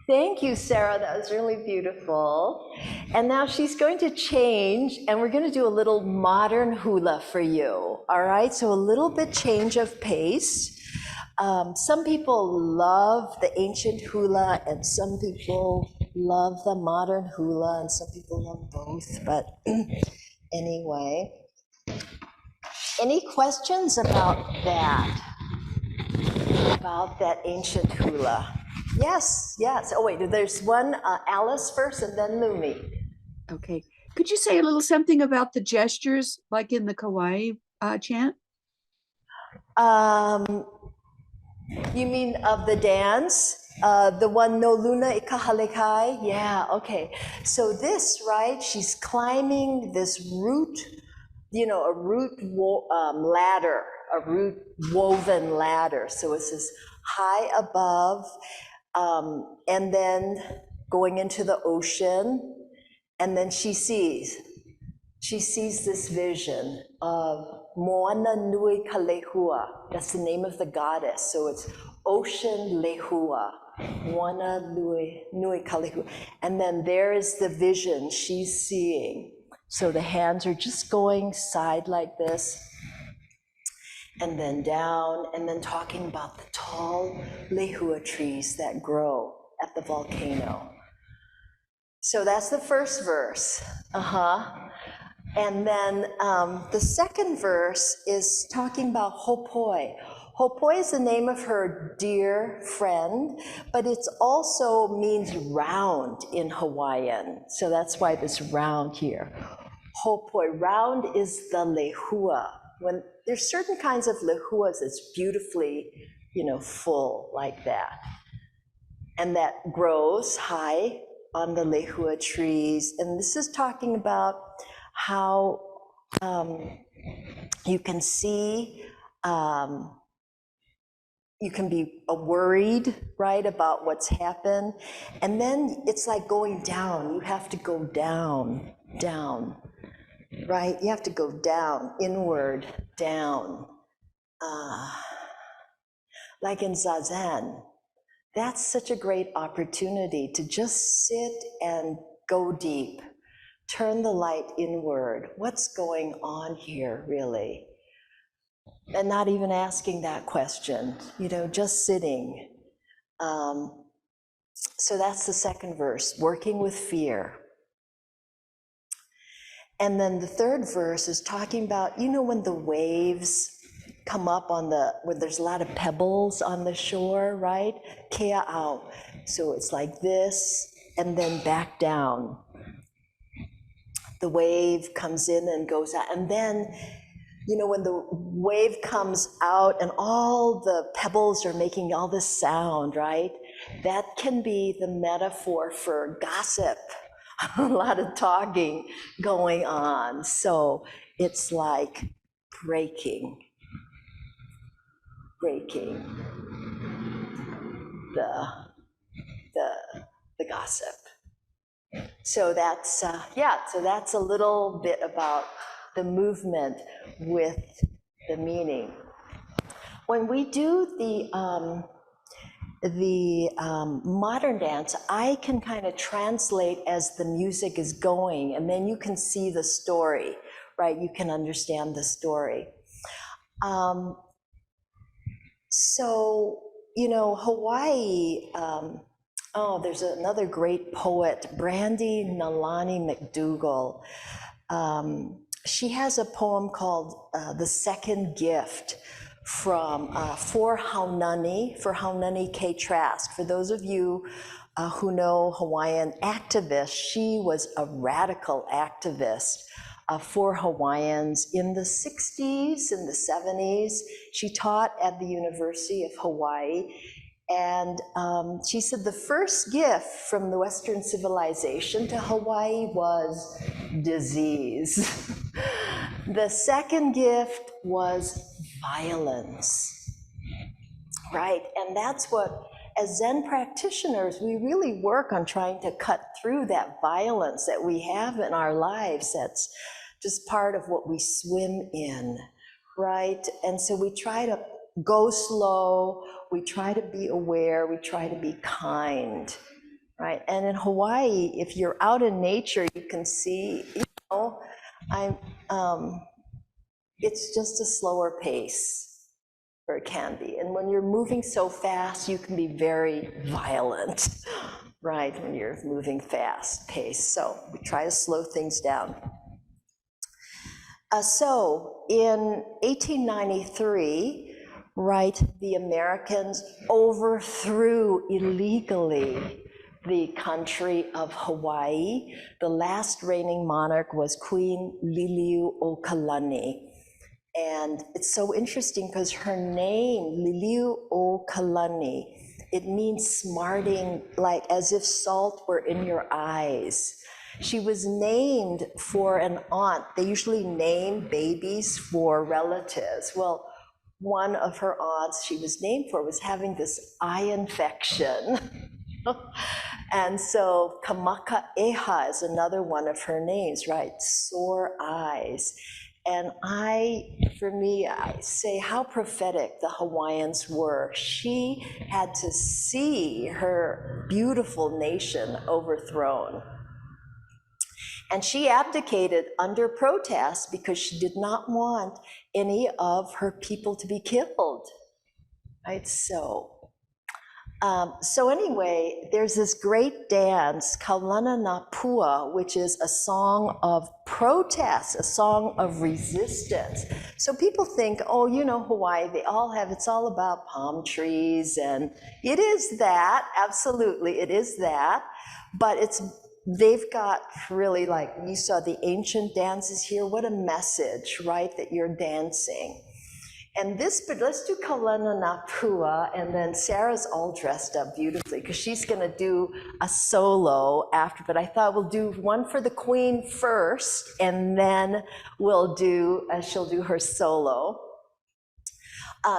thank you, Sarah. That was really beautiful. And now she's going to change, and we're going to do a little modern hula for you. All right, so a little bit change of pace. Some people love the ancient hula, and some people love the modern hula, and some people love both. But anyway, any questions about that? About that ancient hula? Yes, yes. Oh, wait, there's one, Alice first and then Lumi. Okay. Could you say a little something about the gestures, like in the Kauai chant? You mean of the dance? The one no luna ikahalekai? Yeah, okay. So this, right, she's climbing this root, you know, a root ladder, a root woven ladder. So it's this high above, and then going into the ocean, and then she sees this vision of Moana Nui Kalehua. That's the name of the goddess. So it's Ocean Lehua, Moana Nui Kalehua. And then there is the vision she's seeing. So the hands are just going side like this, and then down, and then talking about the tall lehua trees that grow at the volcano. So that's the first verse. And then the second verse is talking about Hopoi. Hopoi is the name of her dear friend, but it also means round in Hawaiian. So that's why this round here. Hopoi, round is the lehua. When there's certain kinds of lehuas that's beautifully, you know, full like that. And that grows high on the lehua trees. And this is talking about how you can see, you can be worried, right, about what's happened. And then it's like going down. You have to go down, down, right? You have to go down, inward, down. Like in Zazen. That's such a great opportunity to just sit and go deep. Turn the light inward. What's going on here, really? And not even asking that question, you know, just sitting. So that's the second verse, working with fear. And then the third verse is talking about, you know, when the waves come up on when there's a lot of pebbles on the shore, right? Kea'au. So it's like this, and then back down. The wave comes in and goes out. And then, you know, when the wave comes out and all the pebbles are making all this sound, right? That can be the metaphor for gossip. A lot of talking going on. So it's like breaking the gossip. So that's, so that's a little bit about the movement with the meaning. When we do the modern dance, I can kind of translate as the music is going, and then you can see the story, right? You can understand the story. So, you know, Hawaii, there's another great poet, Brandy Nalani McDougall. She has a poem called The Second Gift from for Haunani K. Trask. For those of you who know Hawaiian activists, she was a radical activist for Hawaiians in the 60s and the 70s. She taught at the University of Hawaii, And she said the first gift from the Western civilization to Hawaii was disease. The second gift was violence, right? And that's what, as Zen practitioners, we really work on trying to cut through that violence that we have in our lives. That's just part of what we swim in, right? And so we try to go slow, we try to be aware, we try to be kind, right? And in Hawaii, if you're out in nature, you can see, it's just a slower pace, or it can be. And when you're moving so fast, you can be very violent, right? When you're moving fast pace. So we try to slow things down. So in 1893, right, the Americans overthrew illegally the country of Hawaii. The last reigning monarch was Queen Liliuokalani. And it's so interesting because her name, Liliuokalani, it means smarting, like as if salt were in your eyes. She was named for an aunt. They usually name babies for relatives. Well, one of her aunts she was named for was having this eye infection. And so Kamakaeha is another one of her names, right? Sore eyes. And for me, I say how prophetic the Hawaiians were. She had to see her beautiful nation overthrown. And she abdicated under protest because she did not want any of her people to be killed, right? So anyway, there's this great dance, Kaulana Napua, which is a song of protest, a song of resistance. So people think, oh, you know, Hawaii, it's all about palm trees, and it is that, absolutely, it is that, but they've got really, like, you saw the ancient dances here, what a message, right, that you're dancing. And but let's do Kaulana Napua, and then Sarah's all dressed up beautifully because she's gonna do a solo after, but I thought we'll do one for the queen first, and then she'll do her solo.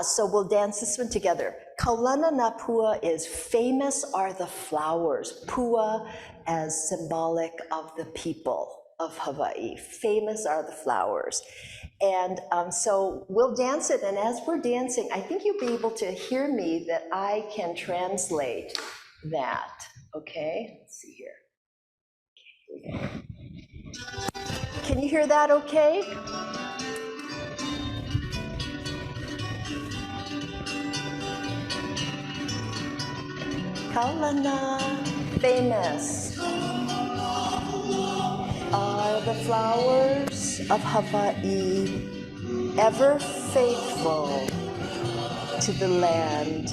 So we'll dance this one together. Kaulana Napua is famous are the flowers, pua as symbolic of the people of Hawaii. Famous are the flowers. And so we'll dance it, and as we're dancing, I think you'll be able to hear me that I can translate that, okay? Let's see here. Okay, here we go. Can you hear that okay? Kaulana, famous are the flowers of Hawaii, ever faithful to the land.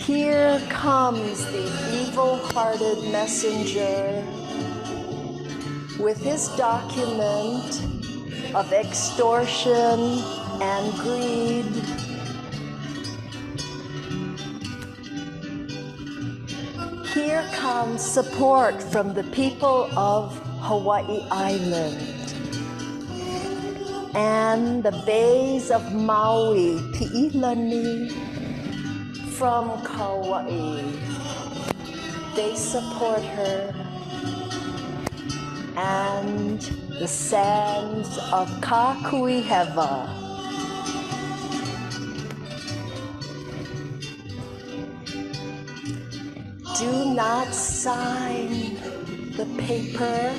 Here comes the evil-hearted messenger with his document of extortion and greed. Here comes support from the people of Hawaii Island and the bays of Maui, Pi'ilani, from Kauai. They support her, and the sands of Kakuiheva. Do not sign the paper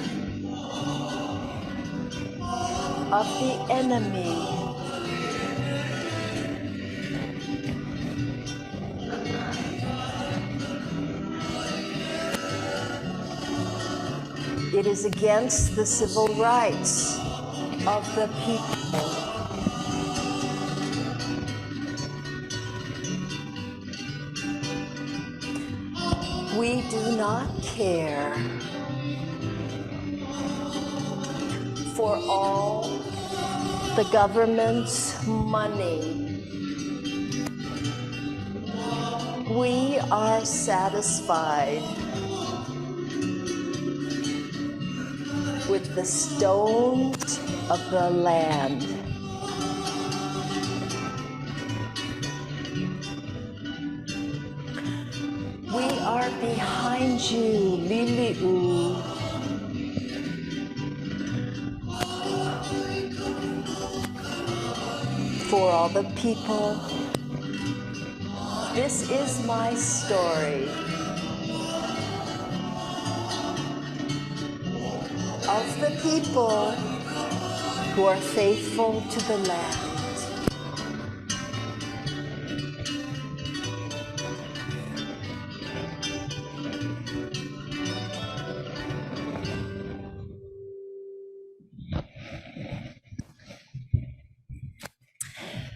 of the enemy. It is against the civil rights of the people. We do not care for all the government's money We are satisfied with the stones of the land. We are behind you, Lili'u. For all the people, this is my story of the people who are faithful to the land.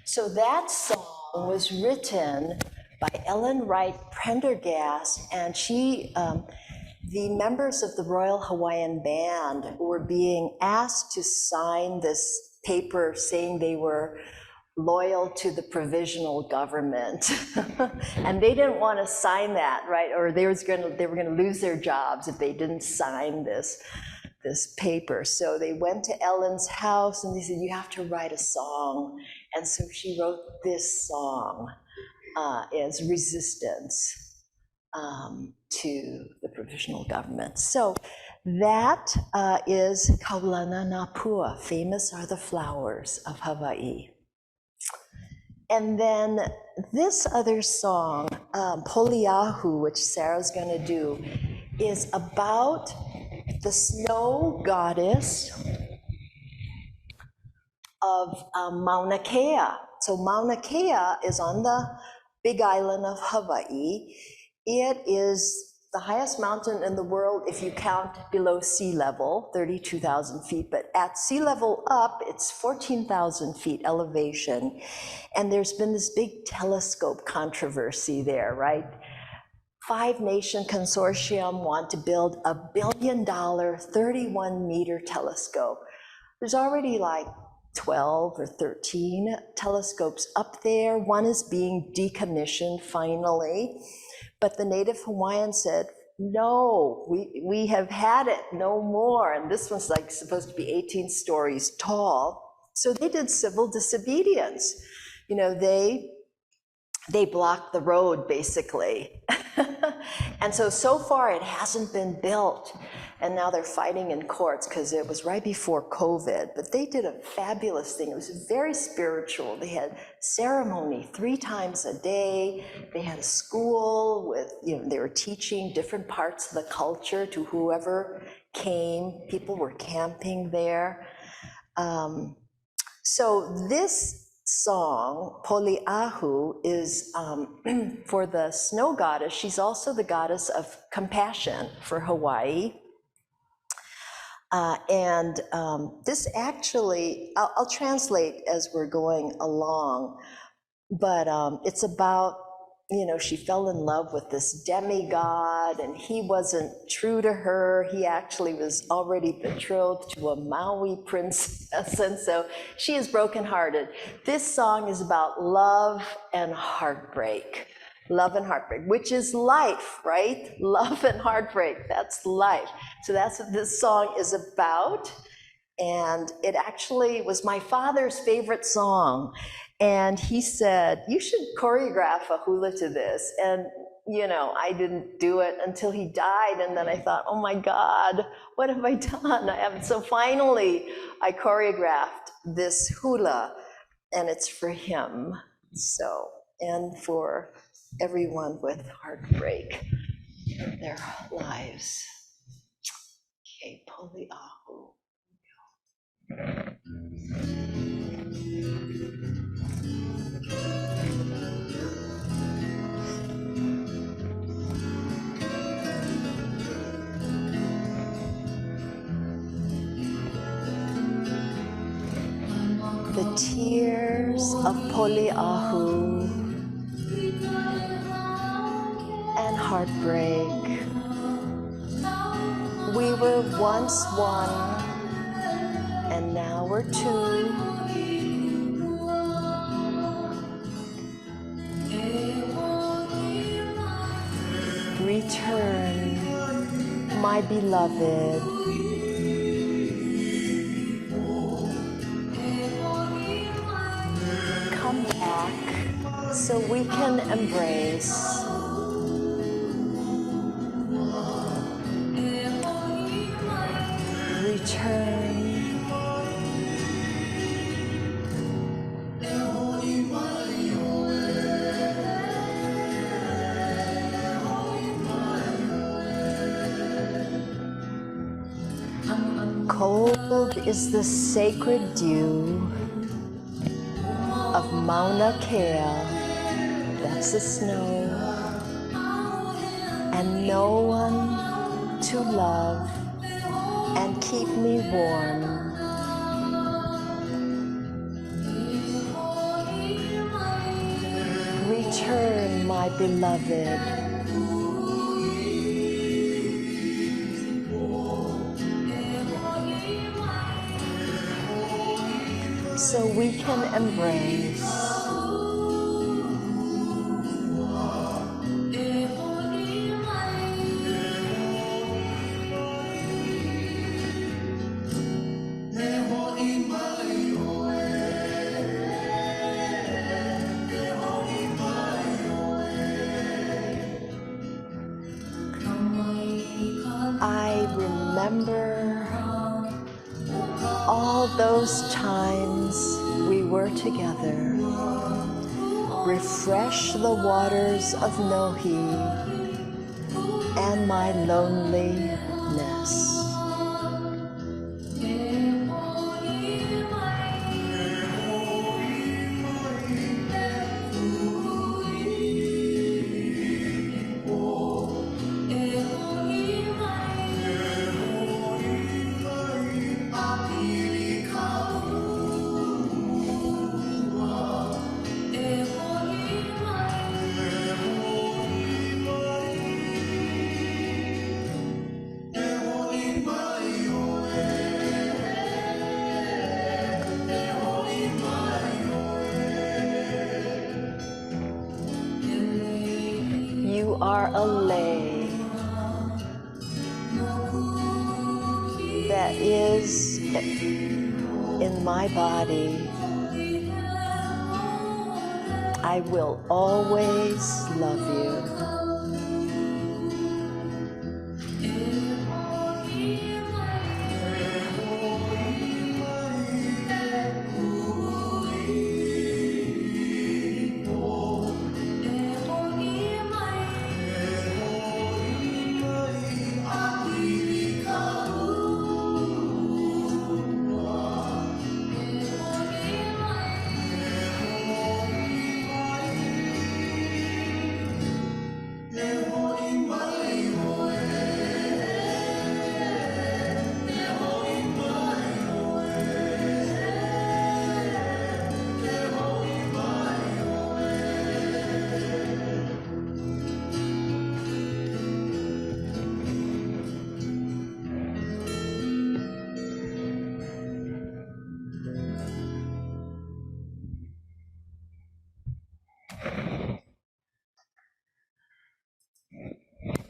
So that song was written by Ellen Wright Prendergast, and the members of the Royal Hawaiian Band were being asked to sign this paper saying they were loyal to the provisional government. And they didn't want to sign that, right? Or they were going to lose their jobs if they didn't sign this paper. So they went to Ellen's house and they said, you have to write a song. And so she wrote this song as resistance to the provisional government. So that is Kaulana Napua, famous are the flowers of Hawaii. And then this other song, Poliahu, which Sarah's gonna do, is about the snow goddess of Mauna Kea. So Mauna Kea is on the big island of Hawaii. It is the highest mountain in the world if you count below sea level, 32,000 feet, but at sea level up, it's 14,000 feet elevation. And there's been this big telescope controversy there, right? 5-nation consortium want to build a $1 billion, 31-meter telescope. There's already like 12 or 13 telescopes up there. One is being decommissioned finally, but the native Hawaiians said, no, we have had it, no more. And this one's like supposed to be 18 stories tall. So they did civil disobedience. You know, they blocked the road basically. And so far it hasn't been built. And now they're fighting in courts because it was right before COVID, but they did a fabulous thing. It was very spiritual. They had ceremony 3 times a day. They had a school with, they were teaching different parts of the culture to whoever came. People were camping there. So this song, Poliahu, is for the snow goddess. She's also the goddess of compassion for Hawaii. This actually, I'll translate as we're going along, but it's about, she fell in love with this demigod and he wasn't true to her. He actually was already betrothed to a Maui princess, and so she is brokenhearted. This song is about love and heartbreak. Love and heartbreak, which is life, right? Love and heartbreak, that's life. So that's what this song is about. And it actually was my father's favorite song. And he said, you should choreograph a hula to this. And, I didn't do it until he died. And then I thought, oh my God, what have I done? So finally, I choreographed this hula, and it's for him. So, and for everyone with heartbreak in their lives. Okay, Poliahu. The tears of Poliahu and heartbreak. We were once one, and now we're two. my beloved. Come back so we can embrace. Return. Cold is the sacred dew of Mauna Kea, that's the snow, and no one to love and keep me warm. Return, my beloved. So we can embrace. I remember all those times we were together. Refresh the waters of Nohi and my loneliness. You are a lay that is in my body. I will always love you.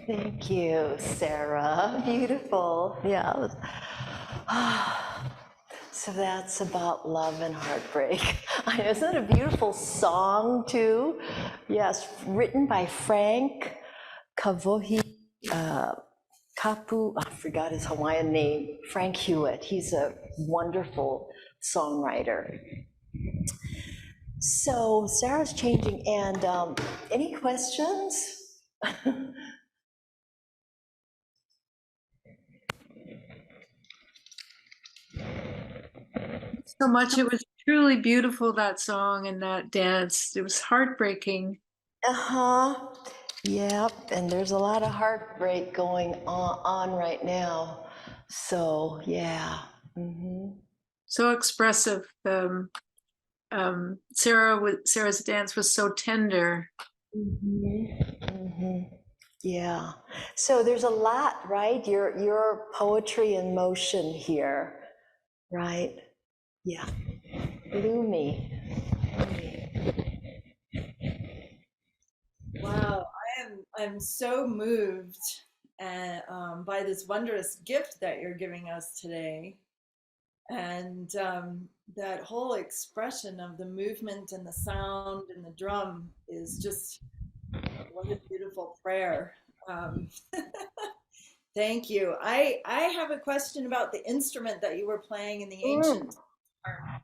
Thank you, Sarah. Beautiful. Yeah. So that's about love and heartbreak. Isn't it a beautiful song, too? Yes, written by Frank Kavohi Kapu. I forgot his Hawaiian name. Frank Hewitt. He's a wonderful songwriter. So Sarah's changing, and any questions? So much. It was truly beautiful, that song and that dance. It was heartbreaking. Uh-huh. Yep, and there's a lot of heartbreak going on right now. So, yeah. Mm-hmm. So expressive. Sarah's dance was so tender. Mm-hmm. Mm-hmm. Yeah. So there's a lot, right? Your poetry in motion here, right? Yeah. Lumi. Wow, I'm so moved, and by this wondrous gift that you're giving us today. And that whole expression of the movement and the sound and the drum is just what a beautiful prayer. Um, thank you. I have a question about the instrument that you were playing in the ancient art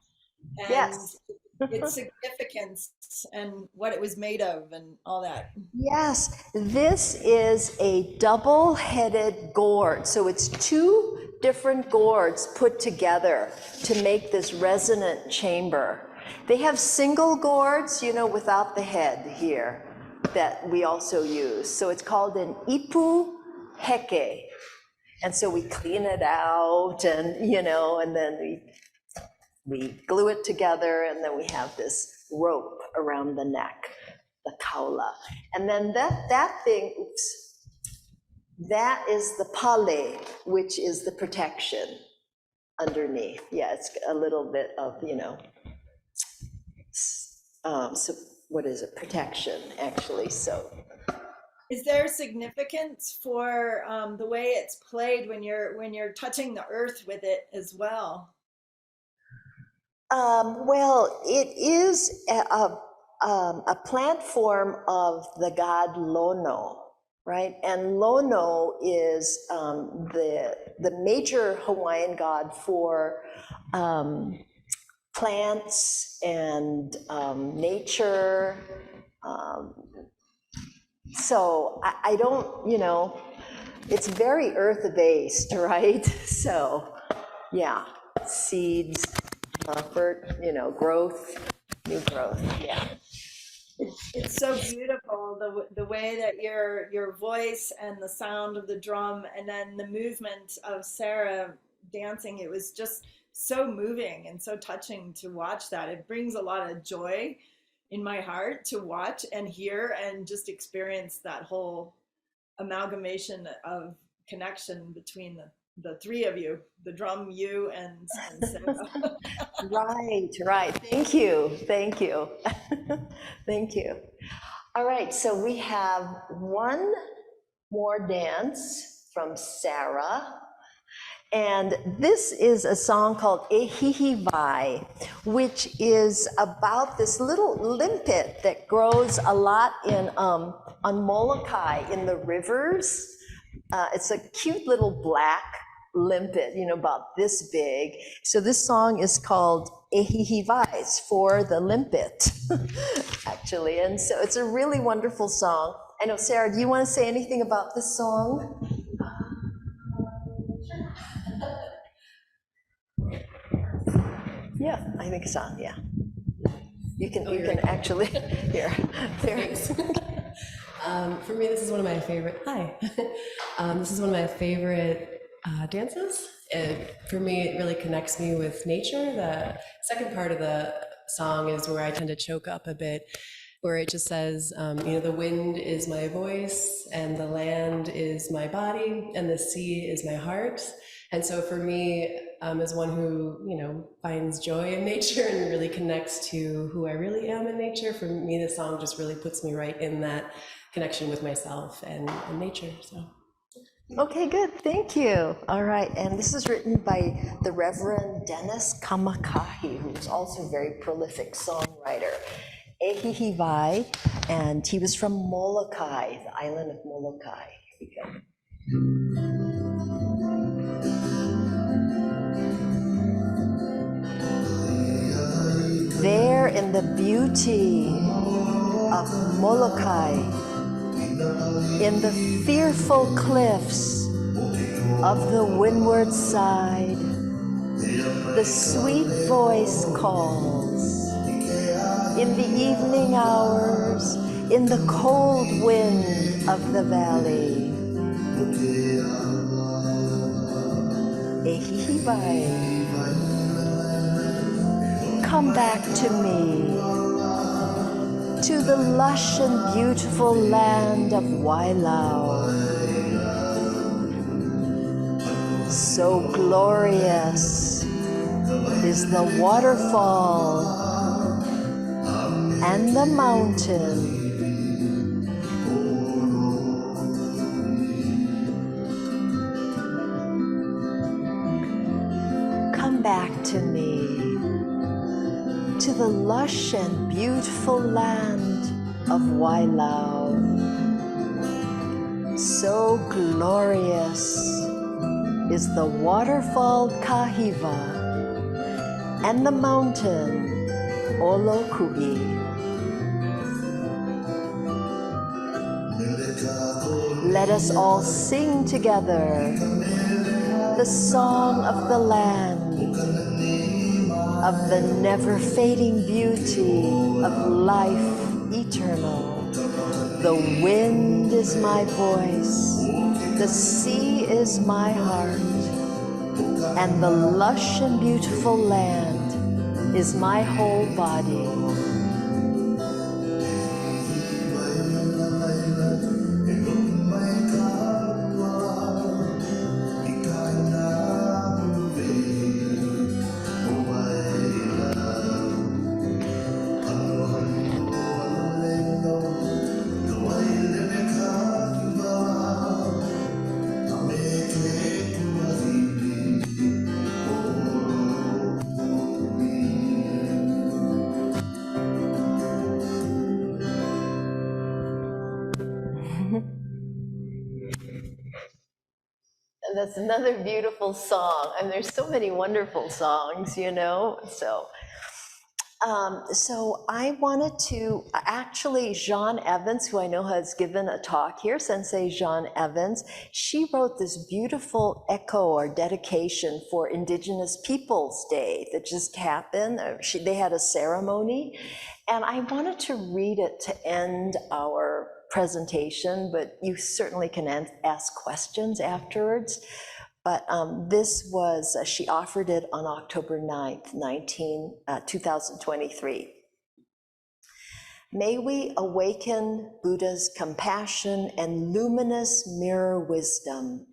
and Yes. its significance and what it was made of and all that. Yes, this is a double-headed gourd. So it's two different gourds put together to make this resonant chamber. They have single gourds, you know, without the head here that we also use. So it's called an ipu heke. And so we clean it out and, you know, and then we glue it together, and then we have this rope around the neck, the kaula. And then that thing, oops, that is the pale, which is the protection underneath. Yeah, it's a little bit of, you know, so what is it? Protection, actually, so. Is there significance for the way it's played when you're touching the earth with it as well? Well, it is a plant form of the god Lono, right? And Lono is the major Hawaiian god for plants and nature. So I don't, you know, it's very earth-based, right? So, yeah, seeds, you know, growth, new growth, yeah. It's so beautiful, the way that your voice and the sound of the drum and then the movement of Sarah dancing, it was just so moving and so touching to watch that. It brings a lot of joy in my heart to watch and hear and just experience that whole amalgamation of connection between the three of you, the drum, you, and Sarah. Right. Thank you. Thank you. Thank you. All right, so we have one more dance from Sarah. And this is a song called Ehihivai, which is about this little limpet that grows a lot on Molokai in the rivers. It's a cute little black limpet, you know, about this big. So this song is called Ehihivai. It's for the limpet, actually. And so it's a really wonderful song. I know, Sarah, do you want to say anything about this song? Yeah, I think so, yeah. You can actually, here, thanks. For me, this is one of my favorite, this is one of my favorite dances. For me, it really connects me with nature. The second part of the song is where I tend to choke up a bit, where it just says, you know, the wind is my voice, and the land is my body, and the sea is my heart. And so for me, as one who, you know, finds joy in nature and really connects to who I really am in nature, for me, the song just really puts me right in that connection with myself and nature, so. Okay, good, thank you. All right, and this is written by the Reverend Dennis Kamakahi, who's also a very prolific songwriter. Ehihivai, and he was from Molokai, the island of Molokai. Here we go. There in the beauty of Molokai, in the fearful cliffs of the windward side, the sweet voice calls. In the evening hours, in the cold wind of the valley. Ehihivai. Come back to me, to the lush and beautiful land of Wailau. So glorious is the waterfall and the mountain. back to me, to the lush and beautiful land of Wailau. So glorious is the waterfall Kahiva and the mountain Olokui. Let us all sing together the song of the land, of the never-fading beauty of life eternal. The wind is my voice, the sea is my heart, and the lush and beautiful land is my whole body. And that's another beautiful song. And there's so many wonderful songs, you know? So I wanted to, actually, Jean Evans, who I know has given a talk here, Sensei Jean Evans, she wrote this beautiful echo or dedication for Indigenous Peoples Day that just happened. They had a ceremony, and I wanted to read it to end our presentation, but you certainly can ask questions afterwards. But this was, she offered it on October 9th, 2023. May we awaken Buddha's compassion and luminous mirror wisdom,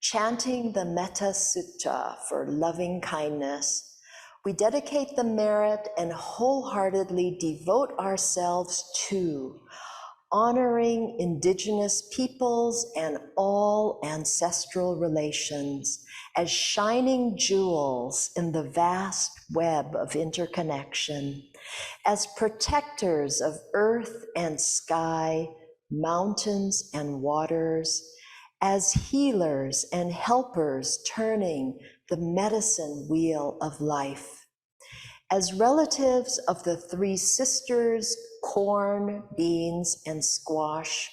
chanting the Metta Sutta for loving kindness. We dedicate the merit and wholeheartedly devote ourselves to honoring Indigenous peoples and all ancestral relations as shining jewels in the vast web of interconnection, as protectors of earth and sky, mountains and waters, as healers and helpers turning the medicine wheel of life. As relatives of the three sisters, corn, beans, and squash,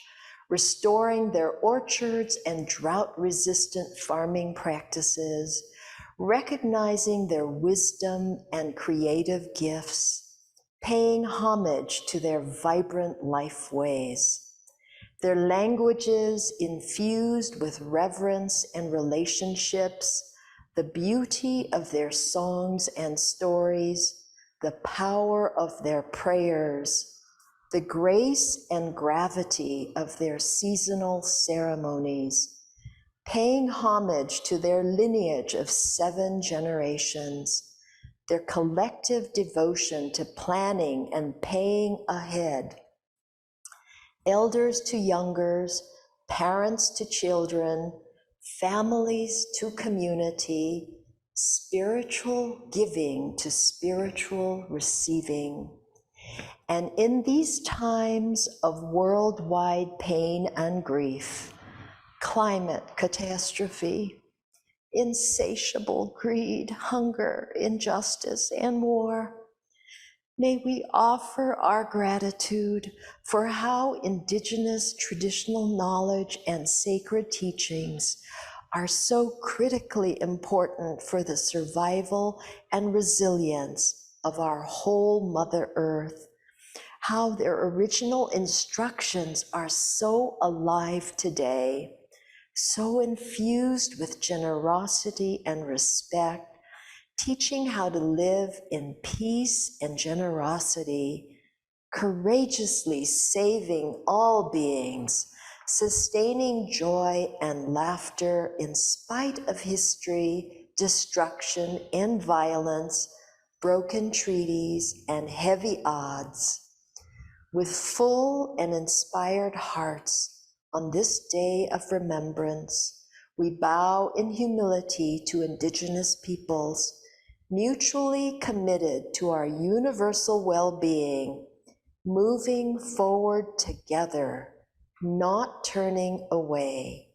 restoring their orchards and drought-resistant farming practices, recognizing their wisdom and creative gifts, paying homage to their vibrant life ways, their languages infused with reverence and relationships, the beauty of their songs and stories, the power of their prayers, the grace and gravity of their seasonal ceremonies, paying homage to their lineage of 7 generations, their collective devotion to planning and paying ahead, elders to youngers, parents to children, families to community, spiritual giving to spiritual receiving. And in these times of worldwide pain and grief, climate catastrophe, insatiable greed, hunger, injustice, and war, may we offer our gratitude for how Indigenous traditional knowledge and sacred teachings are so critically important for the survival and resilience of our whole Mother Earth, how their original instructions are so alive today, so infused with generosity and respect, teaching how to live in peace and generosity, courageously saving all beings, sustaining joy and laughter in spite of history, destruction, and violence, broken treaties, and heavy odds. With full and inspired hearts, on this day of remembrance, we bow in humility to Indigenous peoples, mutually committed to our universal well-being, moving forward together, not turning away,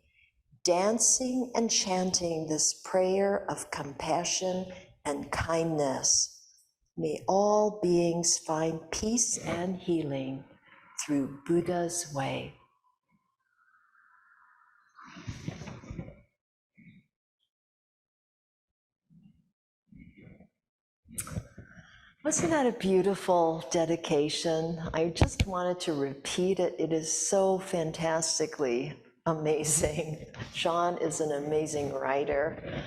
dancing and chanting this prayer of compassion and kindness. May all beings find peace and healing through Buddha's way. Wasn't that a beautiful dedication? I just wanted to repeat it. It is so fantastically amazing. Sean is an amazing writer.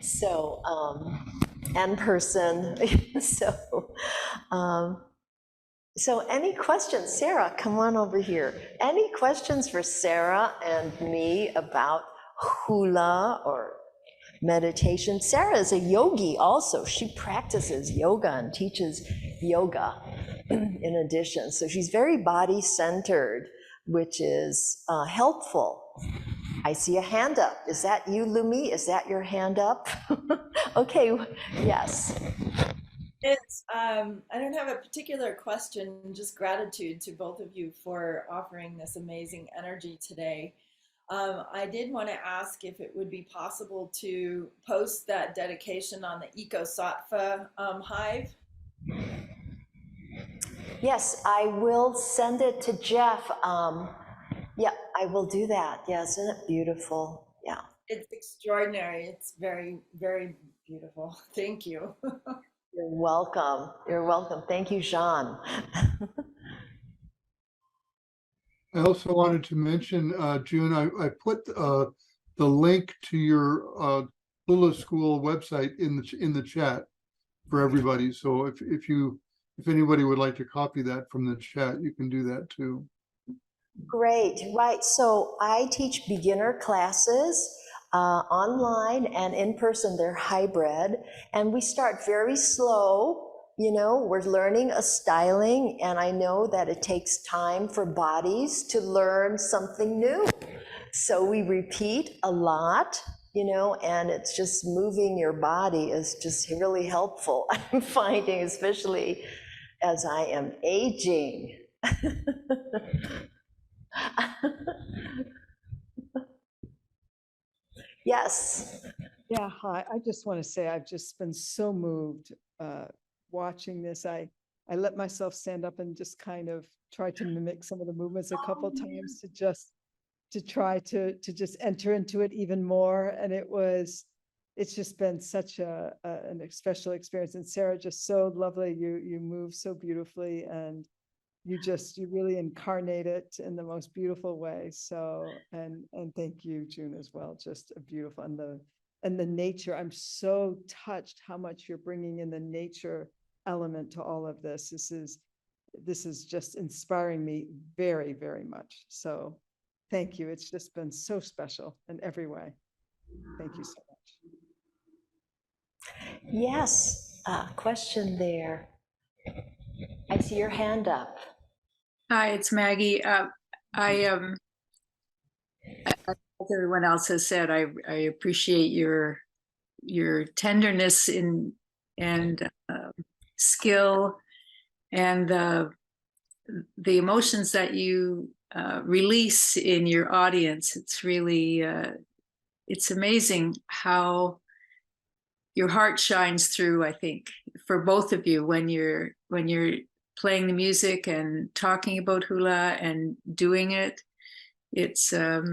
So, and person. So, so any questions? Sarah, come on over here. Any questions for Sarah and me about hula or meditation? Sarah is a yogi also. She practices yoga and teaches yoga in addition. So she's very body-centered, which is helpful. I see a hand up. Is that you, Lumi? Is that your hand up? Okay, yes. It's I don't have a particular question, just gratitude to both of you for offering this amazing energy today. I did want to ask if it would be possible to post that dedication on the Eco-Sattva hive. Yes, I will send it to Jeff. Yeah, I will do that. Yeah, isn't it beautiful? Yeah. It's extraordinary. It's very, very beautiful. Thank you. You're welcome. You're welcome. Thank you, Jean. I also wanted to mention, June, I put the link to your Hula School website in the chat for everybody. So if anybody would like to copy that from the chat, you can do that too. Great, right. So I teach beginner classes online and in person. They're hybrid, and we start very slow. You know, we're learning a styling, and I know that it takes time for bodies to learn something new. So we repeat a lot, you know, and it's just moving your body is just really helpful. I'm finding, especially as I am aging. Yes. Yeah, hi. I just want to say I've just been so moved watching this. I let myself stand up and just kind of try to mimic some of the movements a couple times to try to just enter into it even more. And it's just been such an special experience. And Sarah, just so lovely. You move so beautifully, and you really incarnate it in the most beautiful way. So, and thank you, June, as well. Just a beautiful, and the nature. I'm so touched how much you're bringing in the nature element to all of this. This is just inspiring me very, very much. So thank you. It's just been so special in every way. Thank you so much. Yes, question there. I see your hand up. Hi, it's Maggie. As everyone else has said, I appreciate your tenderness and skill and the emotions that you release in your audience. It's really it's amazing how your heart shines through, I think, for both of you when you're playing the music and talking about hula and doing it. It's a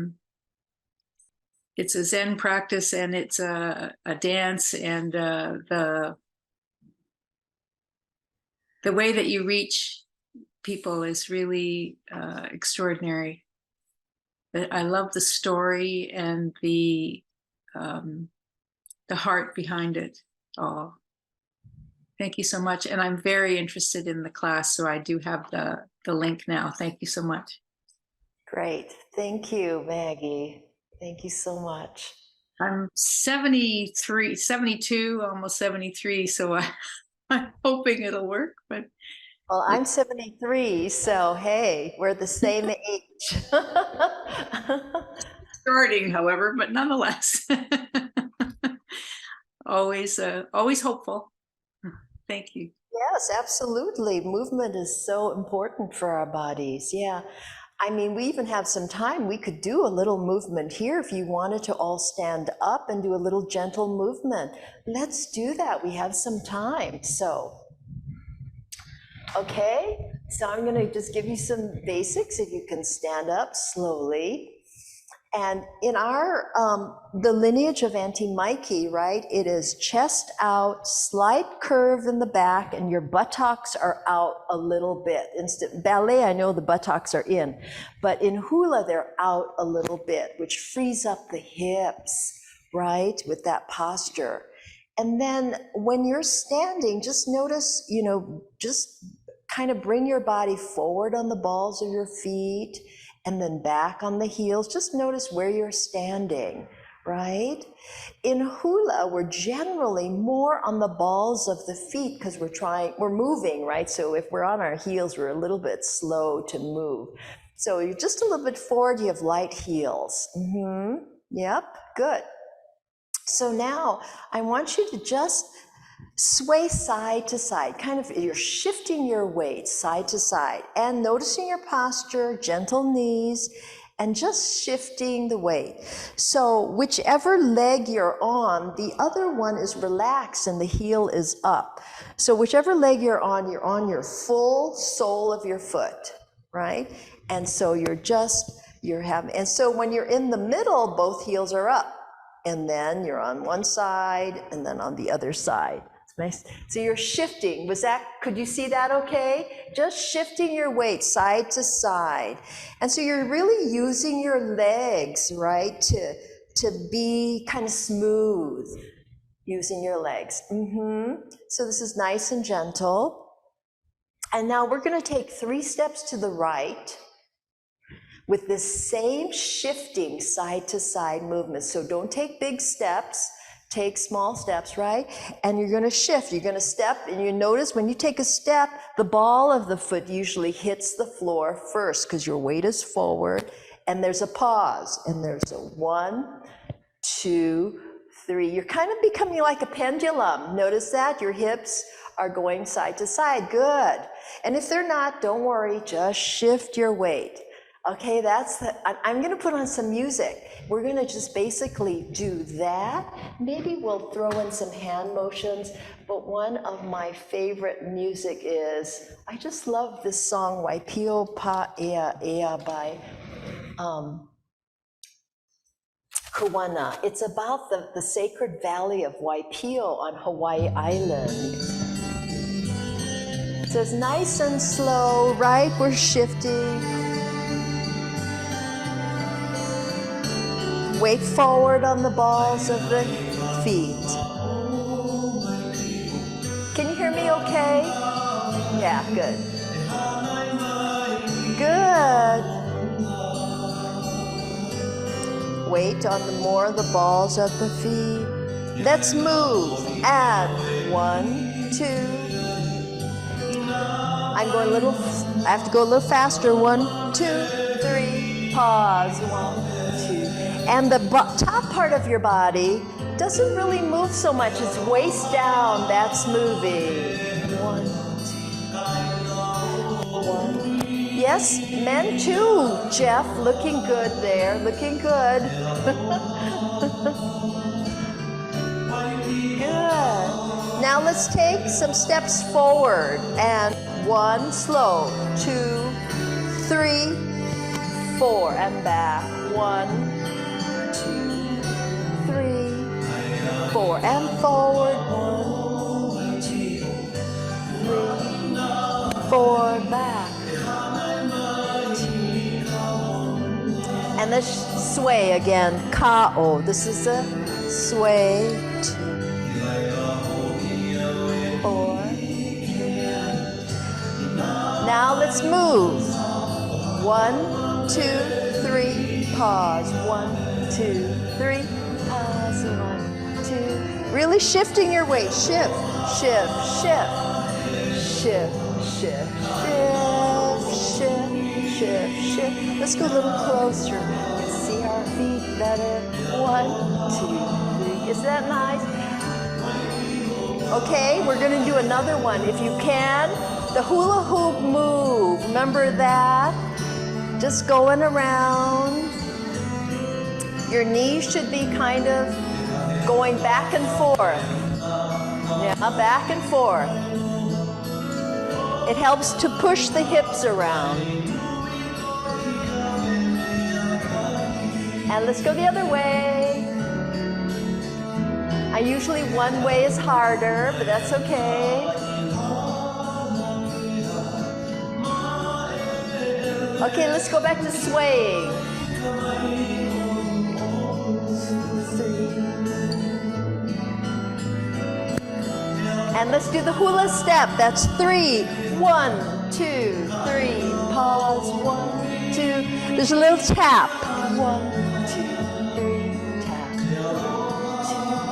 Zen practice, and it's a dance, and the way that you reach people is really extraordinary. I love the story and the heart behind it all. Thank you so much. And I'm very interested in the class, so I do have the link now. Thank you so much. Great. Thank you, Maggie. Thank you so much. I'm 72, almost 73, so I'm hoping it'll work. But well, I'm 73, so hey, we're the same age. Starting, however, but nonetheless. always hopeful. Thank you. Yes, absolutely. Movement is so important for our bodies. Yeah. I mean, we even have some time. We could do a little movement here if you wanted to all stand up and do a little gentle movement. Let's do that. We have some time. So, okay. So I'm going to just give you some basics. If you can stand up slowly. And in our, the lineage of Auntie Mikey, right, it is chest out, slight curve in the back, and your buttocks are out a little bit. Ballet, I know the buttocks are in, but in hula, they're out a little bit, which frees up the hips, right, with that posture. And then when you're standing, just notice, you know, just kind of bring your body forward on the balls of your feet, and then back on the heels. Just notice where you're standing, right? In hula, we're generally more on the balls of the feet because we're moving, right? So if we're on our heels, we're a little bit slow to move. So you're just a little bit forward, you have light heels. Yep, good. So now I want you to just sway side to side, kind of, you're shifting your weight side to side and noticing your posture, gentle knees, and just shifting the weight. So whichever leg you're on, the other one is relaxed and the heel is up. So whichever leg you're on your full sole of your foot, right? And so and so when you're in the middle, both heels are up. And then you're on one side and then on the other side. Nice. So you're shifting. Could you see that okay? Just shifting your weight side to side. And so you're really using your legs, right, to be kind of smooth, using your legs. So this is nice and gentle. And now we're going to take 3 steps to the right with this same shifting side to side movement. So don't take big steps. Take small steps, right? And you're going to shift. You're going to step, and you notice when you take a step, the ball of the foot usually hits the floor first because your weight is forward, and there's a pause, and there's a 1, 2, 3. You're kind of becoming like a pendulum. Notice that your hips are going side to side. Good. And if they're not, don't worry. Just shift your weight. Okay, I'm going to put on some music. We're going to just basically do that. Maybe we'll throw in some hand motions, but one of my favorite music is, I just love this song, Waipio Pa Ea Ea by Kawana. It's about the sacred valley of Waipio on Hawaii Island. So it's nice and slow, right? We're shifting. Weight forward on the balls of the feet. Can you hear me okay? Yeah, good. Good. Weight on more of the balls of the feet. Let's move. And 1, 2. I have to go a little faster. 1, 2, 3. Pause. 1, 2. And the top part of your body doesn't really move so much. It's waist down, that's moving. 1, 2, 1. Yes, men too, Jeff, looking good there, looking good. Good. Now let's take some steps forward. And 1, slow, 2, 3, 4, and back. 1, 4, and forward. 1, 2, 3, 4, back. 2. And let's sway again. Ka'o. This is a sway. 2, 4. Now let's move. 1, 2, 3. Pause. 1, 2, 3. Pause. 1, 2. Really shifting your weight. Shift, shift, shift. Shift, shift, shift, shift, shift, shift. Let's go a little closer. Let's see our feet better. 1, 2, 3. Is that nice? Okay, we're gonna do another one. If you can, the hula hoop move. Remember that? Just going around. Your knees should be kind of going back and forth. Yeah, back and forth. It helps to push the hips around. And let's go the other way. Usually one way is harder, but that's okay. Okay, let's go back to swaying. 3. And let's do the hula step. That's 3. 1, 2, 3. Pause. 1, 2. There's a little tap. 1, 2, 3. Tap. 2, 3, tap.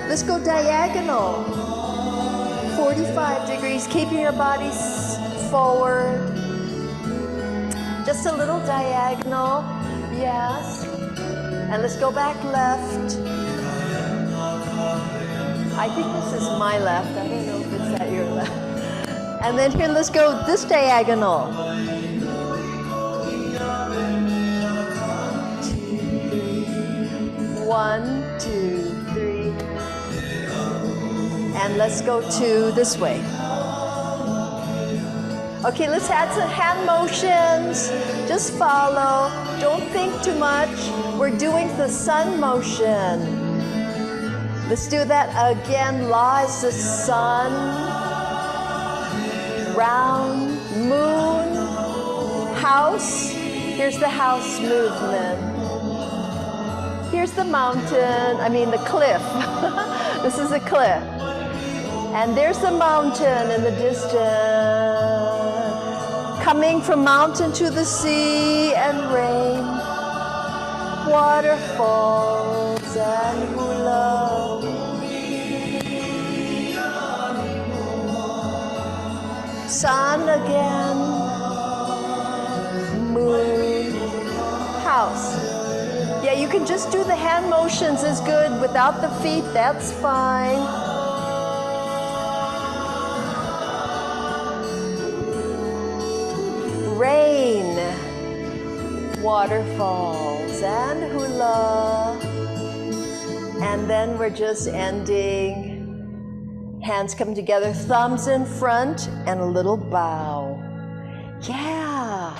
Let's go diagonal. 45 degrees, keeping your body forward. Just a little diagonal. Yes. And let's go back left. I think this is my left. I don't know if it's at your left. And then here, let's go this diagonal. 2, 3. 1, 2, 3. And let's go to this way. Okay, let's add some hand motions. Just follow. Don't think too much. We're doing the sun motion. Let's do that again. La is the sun. Round, moon, house. Here's the house movement. Here's the mountain, the cliff. This is a cliff. And there's the mountain in the distance. Coming from mountain to the sea and rain. Waterfalls and hula. Sun again. Moon. House. Yeah, you can just do the hand motions is good. Without the feet, that's fine. Rain, waterfalls, and hula. And then we're just ending. Hands come together, thumbs in front, and a little bow. Yeah.